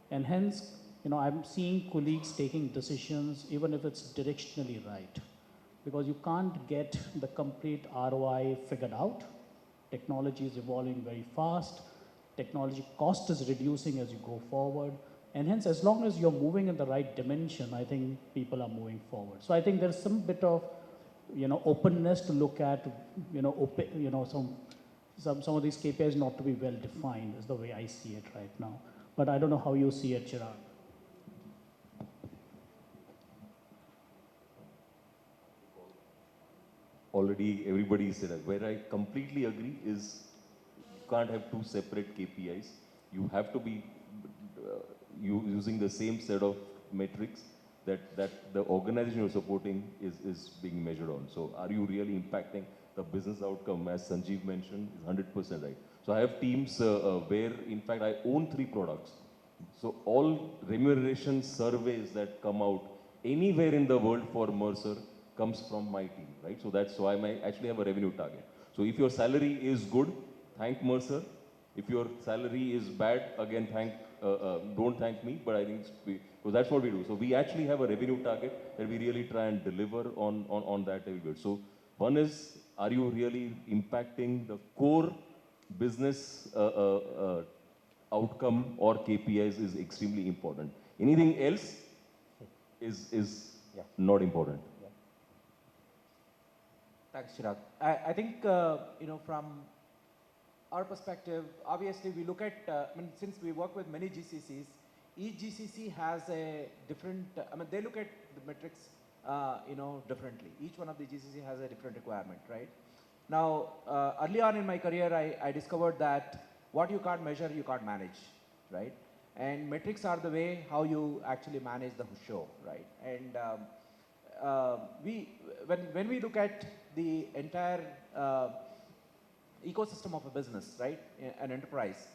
S4: And hence, I'm seeing colleagues taking decisions, even if it's directionally right. Because you can't get the complete ROI figured out. Technology is evolving very fast. Technology cost is reducing as you go forward. And hence, as long as you're moving in the right dimension, I think people are moving forward. So I think there's some bit of openness to look at, some of these KPIs not to be well defined is the way I see it right now. But I don't know how you see it, Chirag.
S5: Already everybody said that. Where I completely agree is you can't have two separate KPIs. You have to be using the same set of metrics that the organization you're supporting is being measured on. So are you really impacting the business outcome, as Sanjeev mentioned, is 100% right. So I have teams where, in fact, I own 3 products. So all remuneration surveys that come out anywhere in the world for Mercer comes from my team, right? So that's why I actually have a revenue target. So if your salary is good, thank Mercer. If your salary is bad, again, don't thank me, but I think so that's what we do. So we actually have a revenue target that we really try and deliver on that every bit. So one is, are you really impacting the core business outcome or KPIs is extremely important. Anything else is not important.
S8: Thanks, Chirag. I think, from our perspective, obviously we look at, since we work with many GCCs, each GCC has a different, they look at the metrics, differently. Each one of the GCC has a different requirement, right? Now, early on in my career, I discovered that what you can't measure, you can't manage, right? And metrics are the way how you actually manage the show, right? And when we look at the entire ecosystem of a business, right, an enterprise,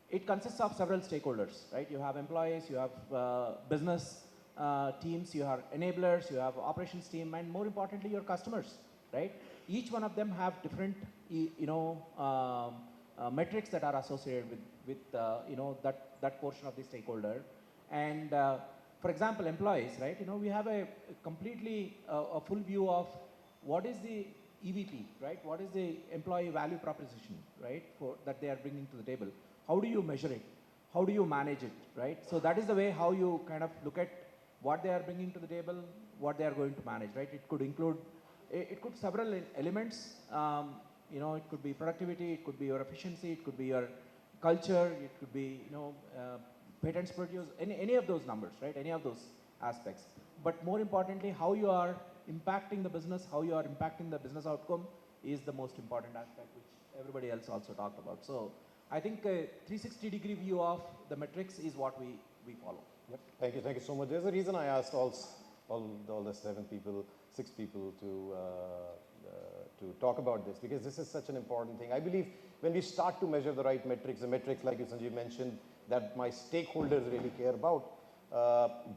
S8: it consists of several stakeholders, right? You have employees, you have business teams, you have enablers, you have operations team, and more importantly, your customers, right? Each one of them have different, metrics that are associated with that portion of the stakeholder. And for example, employees, right? We have a completely a full view of what is the EVP, right? What is the employee value proposition, right? That they are bringing to the table. How do you measure it? How do you manage it, right? So that is the way how you kind of look at what they are bringing to the table, what they are going to manage, right? It could include, it could several elements. You know, it could be productivity, it could be your efficiency, it could be your culture, it could be, you know, patents produced, any of those numbers, right? Any of those aspects. But more importantly, how you are impacting the business, how you are impacting the business outcome is the most important aspect, which everybody else also talked about. So I think a 360-degree view of the metrics is what we follow.
S2: Yep. Thank you so much. There's a reason I asked all the 6 people to talk about this, because this is such an important thing. I believe when we start to measure the right metrics, the metrics like you, Sanjeev, mentioned, that my stakeholders really care about,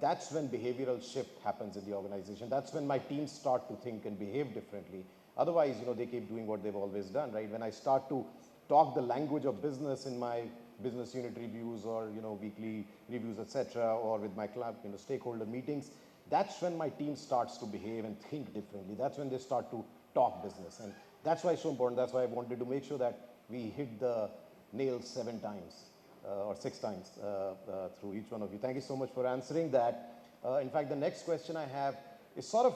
S2: that's when behavioral shift happens in the organization. That's when my teams start to think and behave differently. Otherwise, you know, they keep doing what they've always done, right? When I start to talk the language of business in my business unit reviews or, you know, weekly reviews, etc., or with my club, you know, stakeholder meetings, that's when my team starts to behave and think differently. That's when they start to talk business. And that's why it's so important. That's why I wanted to make sure that we hit the nail 7 times or 6 times through each one of you. Thank you so much for answering that. In fact, the next question I have is sort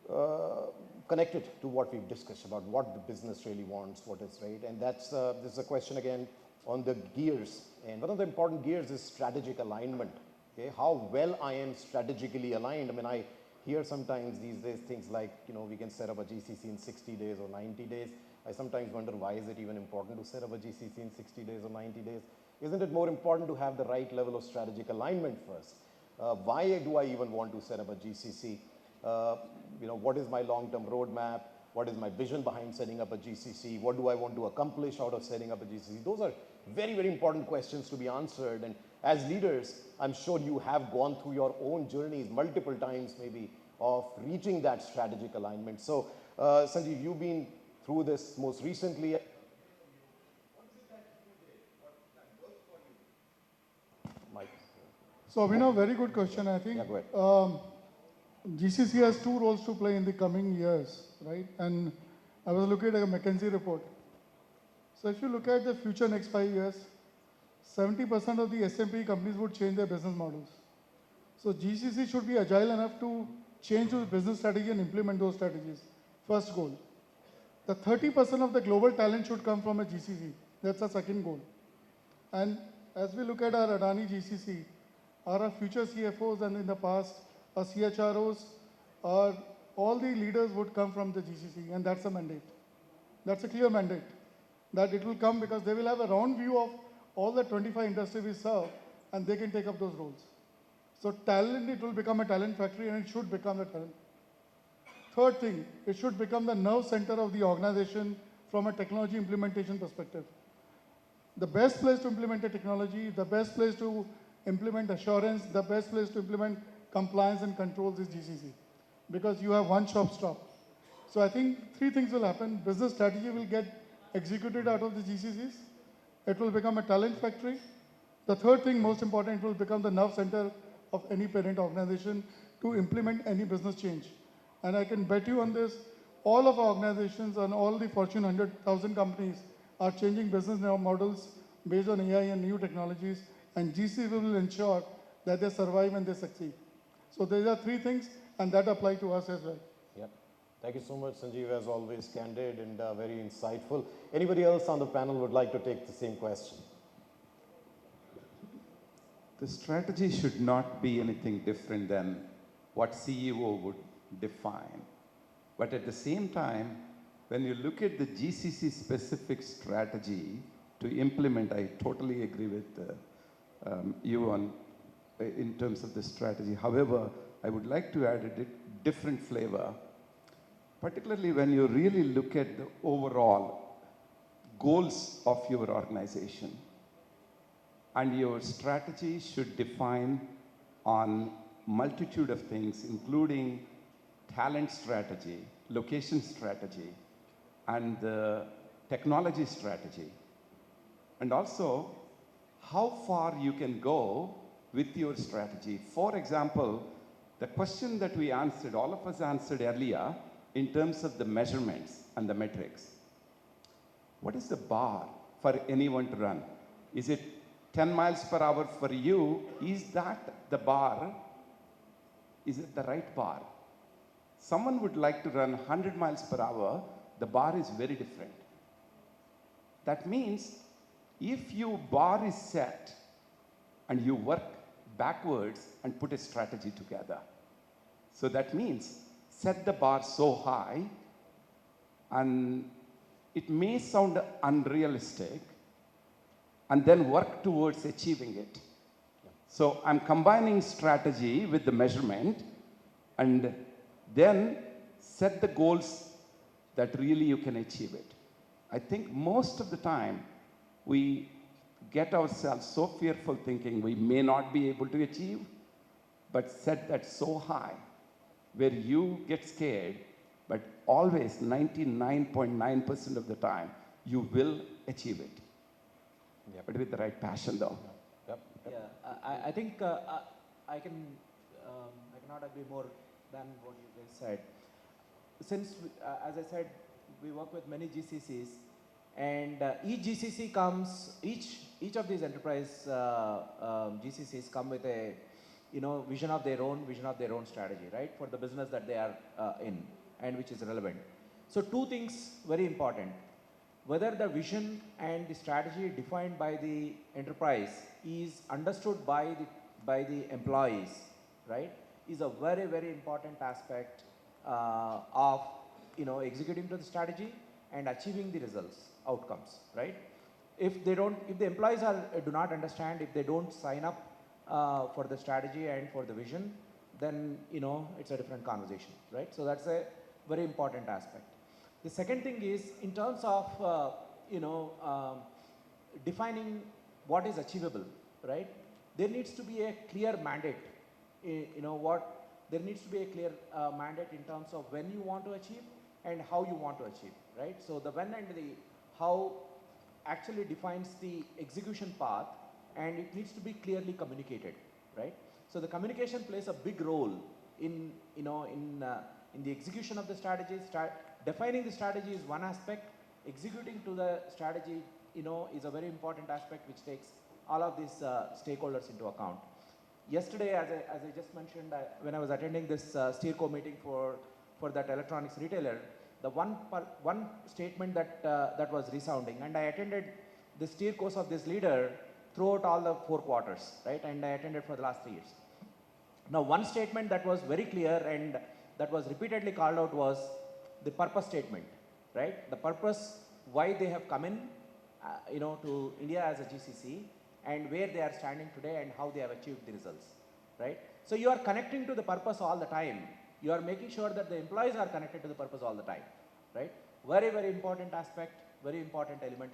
S2: of connected to what we've discussed about what the business really wants, what is right. And that's this is a question again on the gears. And one of the important gears is strategic alignment. Okay, how well I am strategically aligned. I mean, I hear sometimes these days things like, you know, we can set up a GCC in 60 days or 90 days. I sometimes wonder, why is it even important to set up a GCC in 60 days or 90 days? Isn't it more important to have the right level of strategic alignment first? Why do I even want to set up a GCC? You know, what is my long-term roadmap? What is my vision behind setting up a GCC? What do I want to accomplish out of setting up a GCC? Those are very, very important questions to be answered. And as leaders, I'm sure you have gone through your own journeys multiple times maybe of reaching that strategic alignment. So, Sanjeev, you've been through this most recently. Mike.
S3: So, Abhinav, very good question. I think
S2: Yeah, go ahead.
S3: GCC has 2 roles to play in the coming years, right? And I was looking at a McKinsey report. So if you look at the future next 5 years, 70% of the S&P companies would change their business models. So GCC should be agile enough to change the business strategy and implement those strategies. First goal. The 30% of the global talent should come from a GCC. That's the second goal. And as we look at our Adani GCC, our future CFOs and in the past, our CHROs, all the leaders would come from the GCC, and that's a mandate. That's a clear mandate, that it will come because they will have a round view of all the 25 industries we serve, and they can take up those roles. So talent, it will become a talent factory, and it should become a talent. Third thing, it should become the nerve center of the organization from a technology implementation perspective. The best place to implement a technology, the best place to implement assurance, the best place to implement compliance and controls is GCC, because you have one shop stop. So I think 3 things will happen. Business strategy will get executed out of the GCCs. It will become a talent factory. The third thing, most important, it will become the nerve center of any parent organization to implement any business change. And I can bet you on this, all of our organizations and all the Fortune 100,000 companies are changing business models based on AI and new technologies, and GCC will ensure that they survive and they succeed. So there are 3 things, and that apply to us as well.
S2: Yep. Thank you so much, Sanjeev, as always, candid and very insightful. Anybody else on the panel would like to take the same question?
S7: The strategy should not be anything different than what CEO would define. But at the same time, when you look at the GCC specific strategy to implement, I totally agree with you on in terms of the strategy. However, I would like to add a different flavor, particularly when you really look at the overall goals of your organization. And your strategy should define on multitude of things, including talent strategy, location strategy, and the technology strategy. And also, how far you can go with your strategy. For example, the question that we answered, all of us answered earlier, in terms of the measurements and the metrics. What is the bar for anyone to run? Is it 10 miles per hour for you? Is that the bar? is at the right bar. Someone would like to run 100 miles per hour, the bar is very different. That means if your bar is set and you work backwards and put a strategy together. So that means set the bar so high, and it may sound unrealistic, and then work towards achieving it. So I'm combining strategy with the measurement, and then set the goals that really you can achieve it. I think most of the time we get ourselves so fearful thinking we may not be able to achieve, but set that so high where you get scared, but always 99.9% of the time you will achieve it.
S2: Yep.
S7: But with the right passion though.
S2: Yep. Yep.
S8: Yeah, I think I cannot agree more than what you guys said. Since, as I said, we work with many GCCs, and each GCC comes, each of these enterprise GCCs come with a vision of their own strategy, right, for the business that they are in, and which is relevant. So two things very important: whether the vision and the strategy defined by the enterprise is understood by the employees, right, is a very, very important aspect of executing to the strategy and achieving the results, outcomes, right? If the employees do not understand, if they don't sign up for the strategy and for the vision, then it's a different conversation, right? So that's a very important aspect. The second thing is in terms of defining what is achievable, right? There needs to be a clear mandate. There needs to be a clear mandate in terms of when you want to achieve and how you want to achieve, right? So the when and the how actually defines the execution path, and it needs to be clearly communicated, right? So the communication plays a big role in the execution of the strategy. Defining the strategy is one aspect. Executing to the strategy, is a very important aspect which takes all of these stakeholders into account. Yesterday, as I just mentioned, when I was attending this SteerCo meeting for that electronics retailer, the one statement that was resounding, and I attended the SteerCos of this leader throughout all the 4 quarters, right? And I attended for the last 3 years. Now, one statement that was very clear and that was repeatedly called out was the purpose statement, right? The purpose, why they have come in, to India as a GCC, and where they are standing today and how they have achieved the results, right? So you are connecting to the purpose all the time. You are making sure that the employees are connected to the purpose all the time, right? Very, very important aspect, very important element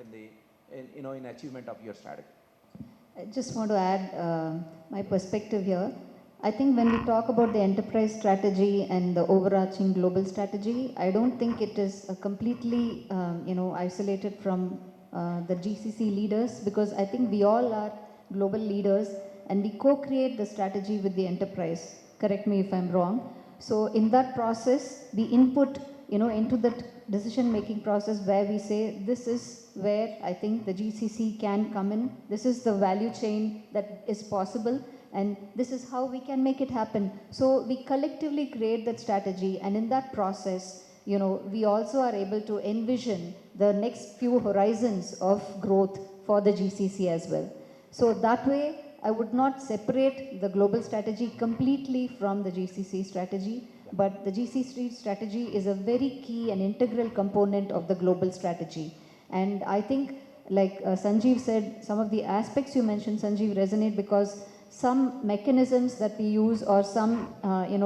S8: in achievement of your strategy.
S6: I just want to add my perspective here. I think when we talk about the enterprise strategy and the overarching global strategy, I don't think it is completely, isolated from the GCC leaders, because I think we all are global leaders and we co-create the strategy with the enterprise. Correct me if I'm wrong. So in that process, we input, into that decision-making process where we say, this is where I think the GCC can come in. This is the value chain that is possible, and this is how we can make it happen. So we collectively create that strategy, and in that process, we also are able to envision the next few horizons of growth for the GCC as well. So that way, I would not separate the global strategy completely from the GCC strategy, but the GCC strategy is a very key and integral component of the global strategy. And I think, like Sanjeev said, some of the aspects you mentioned, Sanjeev, resonate because some mechanisms that we use or some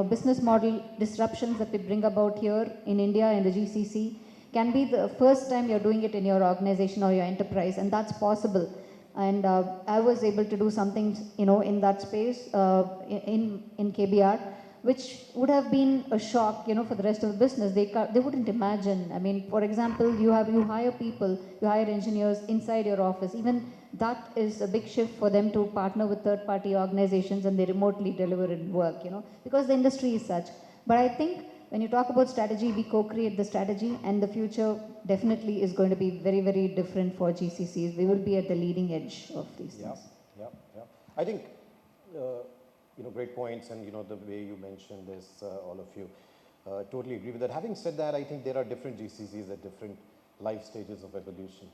S6: business model disruptions that we bring about here in India and the GCC can be the first time you're doing it in your organization or your enterprise, and that's possible. And I was able to do something, in that space in KBR, which would have been a shock, for the rest of the business. They wouldn't imagine. I mean, for example, you hire people, you hire engineers inside your office. Even that is a big shift for them to partner with third-party organizations, and they remotely deliver it work, because the industry is such. But I think when you talk about strategy, we co-create the strategy, and the future definitely is going to be very, very different for GCCs. We will be at the leading edge of these things.
S2: Yeah. I think great points, and the way you mentioned this, all of you, totally agree with that. Having said that, I think there are different GCCs at different life stages of evolution,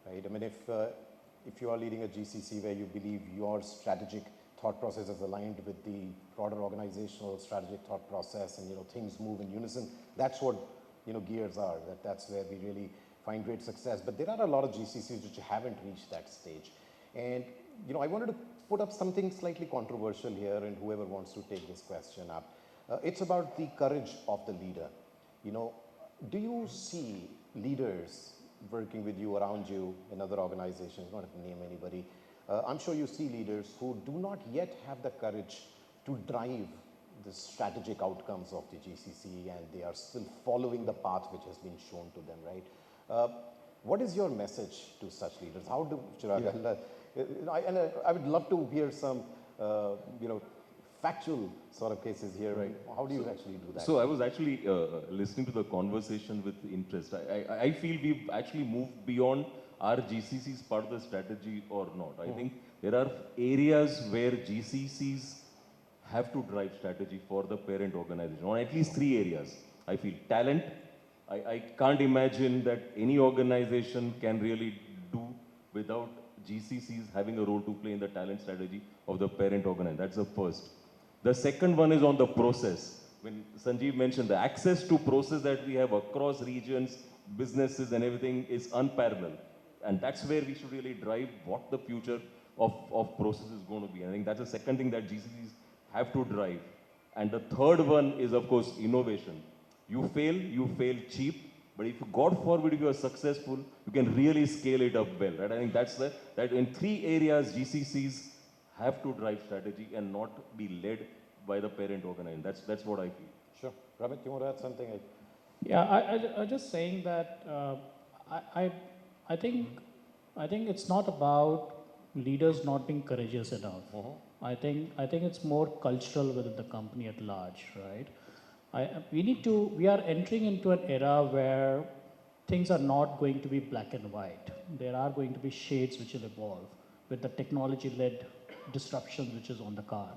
S2: right? I mean, if you are leading a GCC where you believe your strategic thought process is aligned with the broader organizational strategic thought process, and things move in unison, that's what gears are. That's where we really find great success. But there are a lot of GCCs which haven't reached that stage, and I wanted to put up something slightly controversial here, and whoever wants to take this question up, it's about the courage of the leader. Do you see leaders working with you, around you, in other organizations, not to name anybody? I'm sure you see leaders who do not yet have the courage to drive the strategic outcomes of the GCC, and they are still following the path which has been shown to them, right? What is your message to such leaders? How do, Chirag, I would love to hear some, factual sort of cases here. Right. How do you actually do that?
S5: So I was actually listening to the conversation with interest. I feel we've actually moved beyond our GCCs part of the strategy or not. I think there are areas where GCCs have to drive strategy for the parent organization, or at least 3 areas. I feel talent. I can't imagine that any organization can really do without GCCs having a role to play in the talent strategy of the parent organization. That's the first. The second one is on the process. When Sanjeev mentioned the access to process that we have across regions, businesses and everything is unparalleled. And that's where we should really drive what the future of process is going to be. I think that's the second thing that GCCs have to drive. And the third one is, of course, innovation. You fail cheap, but if God forbid if you are successful, you can really scale it up well, right? I think that in 3 areas GCCs have to drive strategy and not be led by the parent organization. That's what I feel.
S2: Sure. Ramit, you want to add something?
S4: Yeah, I just saying that I think it's not about leaders not being courageous enough. I think it's more cultural within the company at large, right? We are entering into an era where things are not going to be black and white. There are going to be shades which will evolve with the technology-led disruption which is on the card.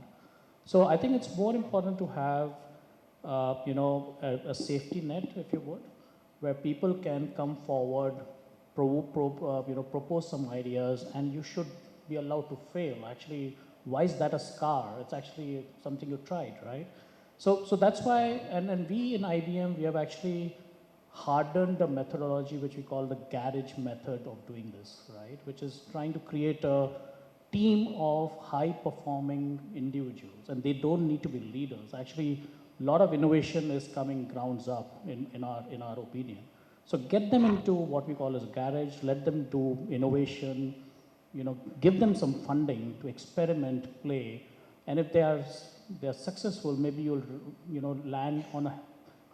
S4: So I think it's more important to have, a safety net, if you would, where people can come forward, propose some ideas, and you should be allowed to fail. Actually, why is that a scar? It's actually something you tried, right? So that's why, and we in IBM, we have actually hardened the methodology which we call the garage method of doing this, right? Which is trying to create a team of high-performing individuals, and they don't need to be leaders. Actually, a lot of innovation is coming grounds up in our opinion. So get them into what we call as garage, let them do innovation, give them some funding to experiment, play, and if they're successful, maybe you'll land on a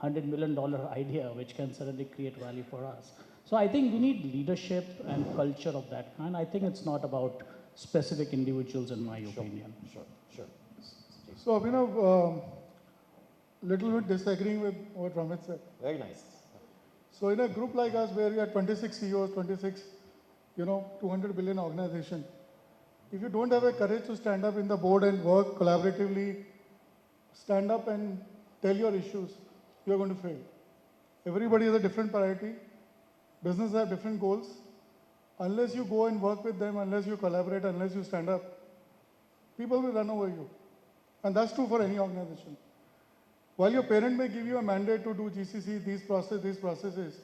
S4: $100 million idea, which can suddenly create value for us. So I think we need leadership and culture of that kind. I think it's not about specific individuals, in my opinion.
S2: Sure.
S3: So, Abhinav, little bit disagreeing with what Ramit said.
S2: Very nice.
S3: So in a group like us where we are 26 CEOs, 26, 200 billion organization, if you don't have a courage to stand up in the board and work collaboratively, stand up and tell your issues, you are going to fail. Everybody has a different priority. Businesses have different goals. Unless you go and work with them, unless you collaborate, unless you stand up, people will run over you. And that's true for any organization. While your parent may give you a mandate to do GCC, these processes,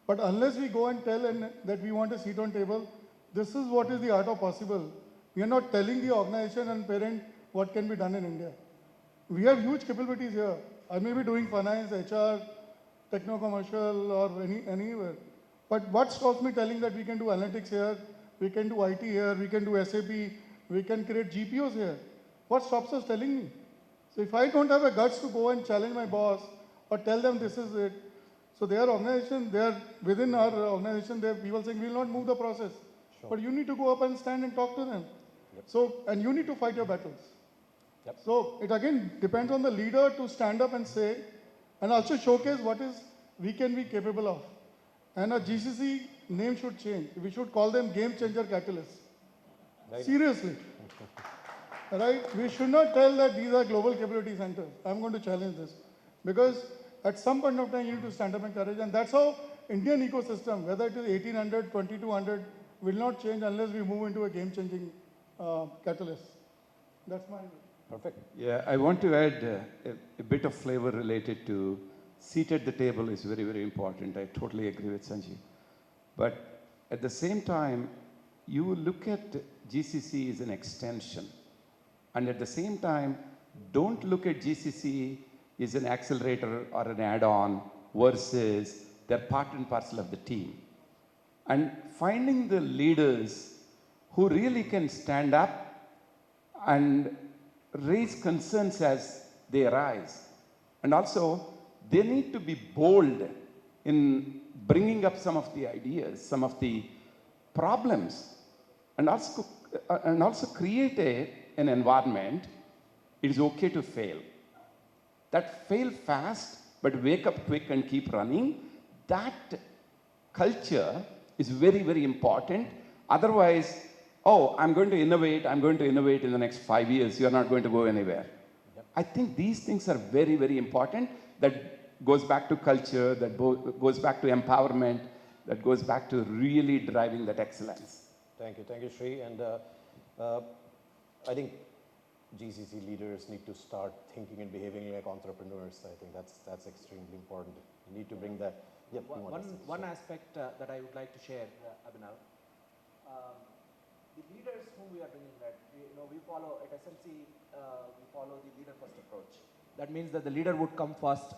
S3: but unless we go and tell that we want a seat on table, this is what is the art of possible. We are not telling the organization and parent what can be done in India. We have huge capabilities here. I may be doing finance, HR, techno-commercial or anywhere. But what stops me telling that we can do analytics here, we can do IT here, we can do SAP, we can create GPOs here? What stops us telling me? So if I don't have a guts to go and challenge my boss or tell them this is it, so their organization, within our organization, there are people saying we will not move the process. Sure. But you need to go up and stand and talk to them. Yep. So, and you need to fight your battles. Yep. So it again depends on the leader to stand up and say, and also showcase what is we can be capable of. And our GCC name should change. We should call them game changer catalysts. Right. Seriously. right? We should not tell that these are global capability centers. I'm going to challenge this. Because at some point of time, you need to stand up and courage. And that's how Indian ecosystem, whether it is 1800, 2200, will not change unless we move into a game-changing catalyst. That's my view.
S2: Perfect.
S7: Yeah, I want to add a bit of flavor related to seat at the table is very, very important. I totally agree with Sanjeev. But at the same time, you look at GCC as an extension. And at the same time, don't look at GCC as an accelerator or an add-on versus they're part and parcel of the team. And finding the leaders who really can stand up and raise concerns as they arise. And also, they need to be bold in bringing up some of the ideas, some of the problems, and also create an environment. It is okay to fail. That fail fast, but wake up quick and keep running. That culture is very, very important. Otherwise, oh, I'm going to innovate in the next 5 years. You're not going to go anywhere. Yep. I think these things are very, very important. That goes back to culture, that goes back to empowerment, that goes back to really driving that excellence.
S2: Thank you, Sri. And I think GCC leaders need to start thinking and behaving like entrepreneurs. I think that's extremely important. You need to bring that. Yep,
S8: one aspect that I would like to share, Abhinav. The leaders whom we are bringing, that we follow at SMC, we follow the leader first approach. That means that the leader would come first,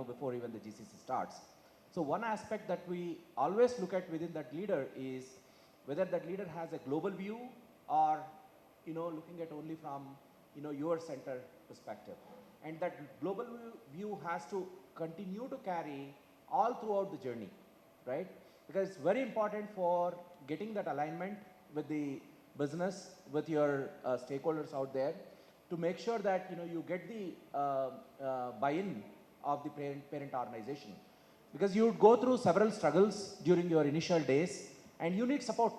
S8: before even the GCC starts. So one aspect that we always look at within that leader is whether that leader has a global view or looking at only from your center perspective. And that global view has to continue to carry all throughout the journey, right? Because it's very important for getting that alignment with the business, with your stakeholders out there, to make sure that you get the buy-in of the parent organization. Because you would go through several struggles during your initial days, and you need support.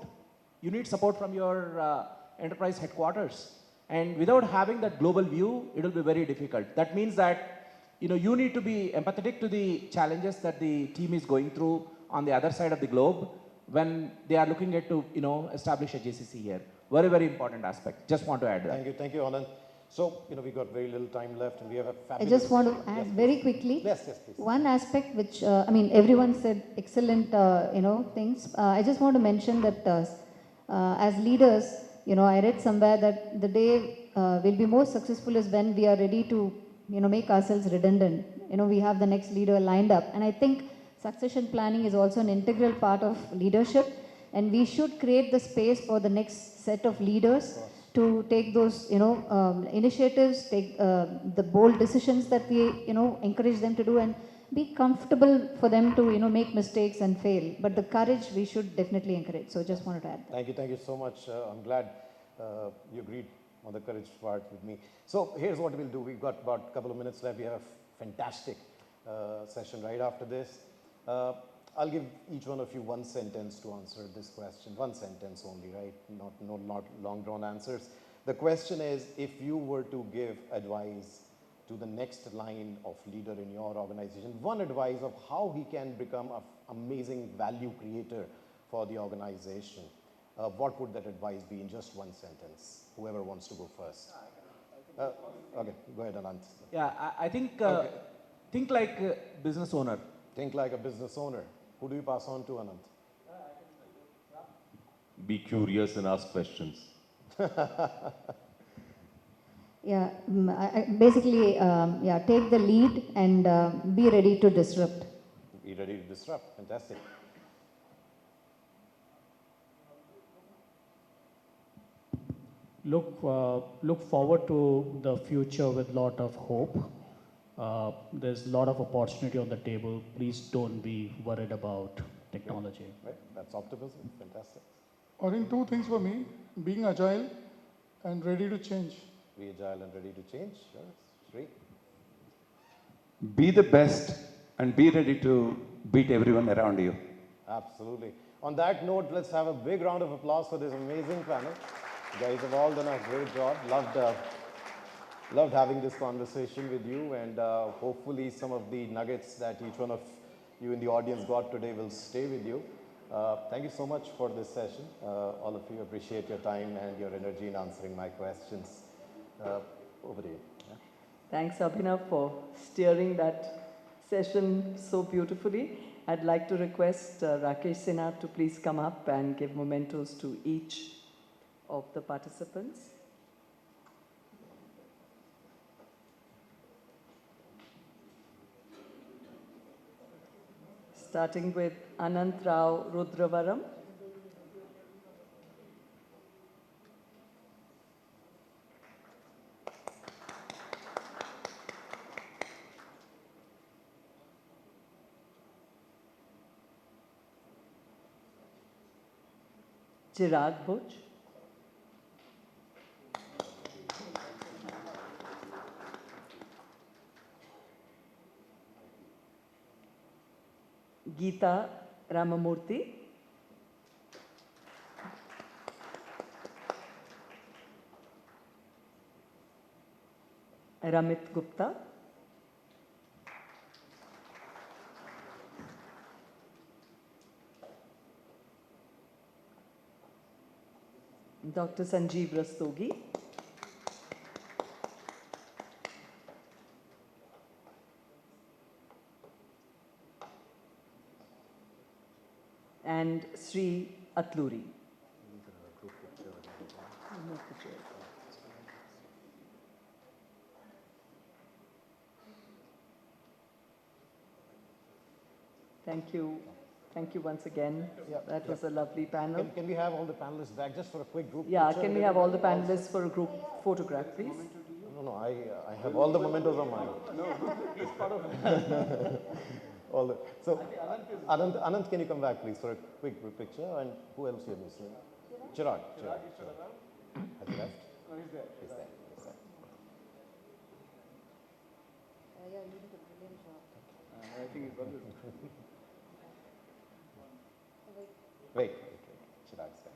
S8: You need support from your enterprise headquarters. And without having that global view, it will be very difficult. That means that you need to be empathetic to the challenges that the team is going through on the other side of the globe when they are looking at to establish a GCC here. Very, very important aspect. Just want to add that.
S2: Thank you, Ananth. So, we got very little time left, and we have a fabulous...
S6: I just want to add very quickly.
S2: Yes, please.
S6: One aspect which, everyone said excellent, things. I just want to mention that as leaders, I read somewhere that the day we'll be most successful is when we are ready to, make ourselves redundant. We have the next leader lined up. And I think succession planning is also an integral part of leadership. And we should create the space for the next set of leaders to take those, initiatives, take the bold decisions that we, encourage them to do, and be comfortable for them to, make mistakes and fail. But the courage we should definitely encourage. So just wanted to add that.
S2: Thank you so much. I'm glad you agreed on the courage part with me. So here's what we'll do. We've got about a couple of minutes left. We have a fantastic session right after this. I'll give each one of you one sentence to answer this question. One sentence only, right? Not long drawn answers. The question is, if you were to give advice to the next line of leader in your organization, one advice of how he can become an amazing value creator for the organization, what would that advice be in just one sentence? Whoever wants to go first. Okay, go ahead, Ananth.
S8: Yeah, I think think like a business owner.
S2: Think like a business owner. Who do you pass on to, Ananth?
S5: Be curious and ask questions.
S6: Yeah, basically, take the lead and be ready to disrupt.
S2: Be ready to disrupt. Fantastic.
S4: Look forward to the future with a lot of hope. There's a lot of opportunity on the table. Please don't be worried about technology.
S2: Right, that's optimism. Fantastic.
S3: I think two things for me: being agile and ready to change.
S2: Be agile and ready to change. Sure. Sri?
S7: Be the best and be ready to beat everyone around you.
S2: Absolutely. On that note, let's have a big round of applause for this amazing panel. You guys have all done a great job. Loved having this conversation with you, and hopefully some of the nuggets that each one of you in the audience got today will stay with you. Thank you so much for this session. All of you, appreciate your time and your energy in answering my questions. Over to you. Yeah.
S1: Thanks, Abhinav, for steering that session so beautifully. I'd like to request Rakesh Sinha to please come up and give mementos to each of the participants. Starting with Ananth Rudravaram. Chirag Buch. Geetha Ramamoorthi. Ramit Gupta. Dr. Sanjeev Rastogi. And Sri Atluri. Thank you. Thank you once again. That was a lovely panel.
S2: Can we have all the panelists back just for a quick group
S1: Yeah,
S2: picture?
S1: can we have all the panelists for a group photograph, please?
S2: No, I have all the mementos on mine. No, he's part of it. So, Ananth, can you come back, please, for a quick group picture? And who else you're missing? Chirag. Has he left? No, he's there. He's there.
S6: Yeah, you did a brilliant job.
S3: I think it's wonderful.
S2: Wait. Chirag's there.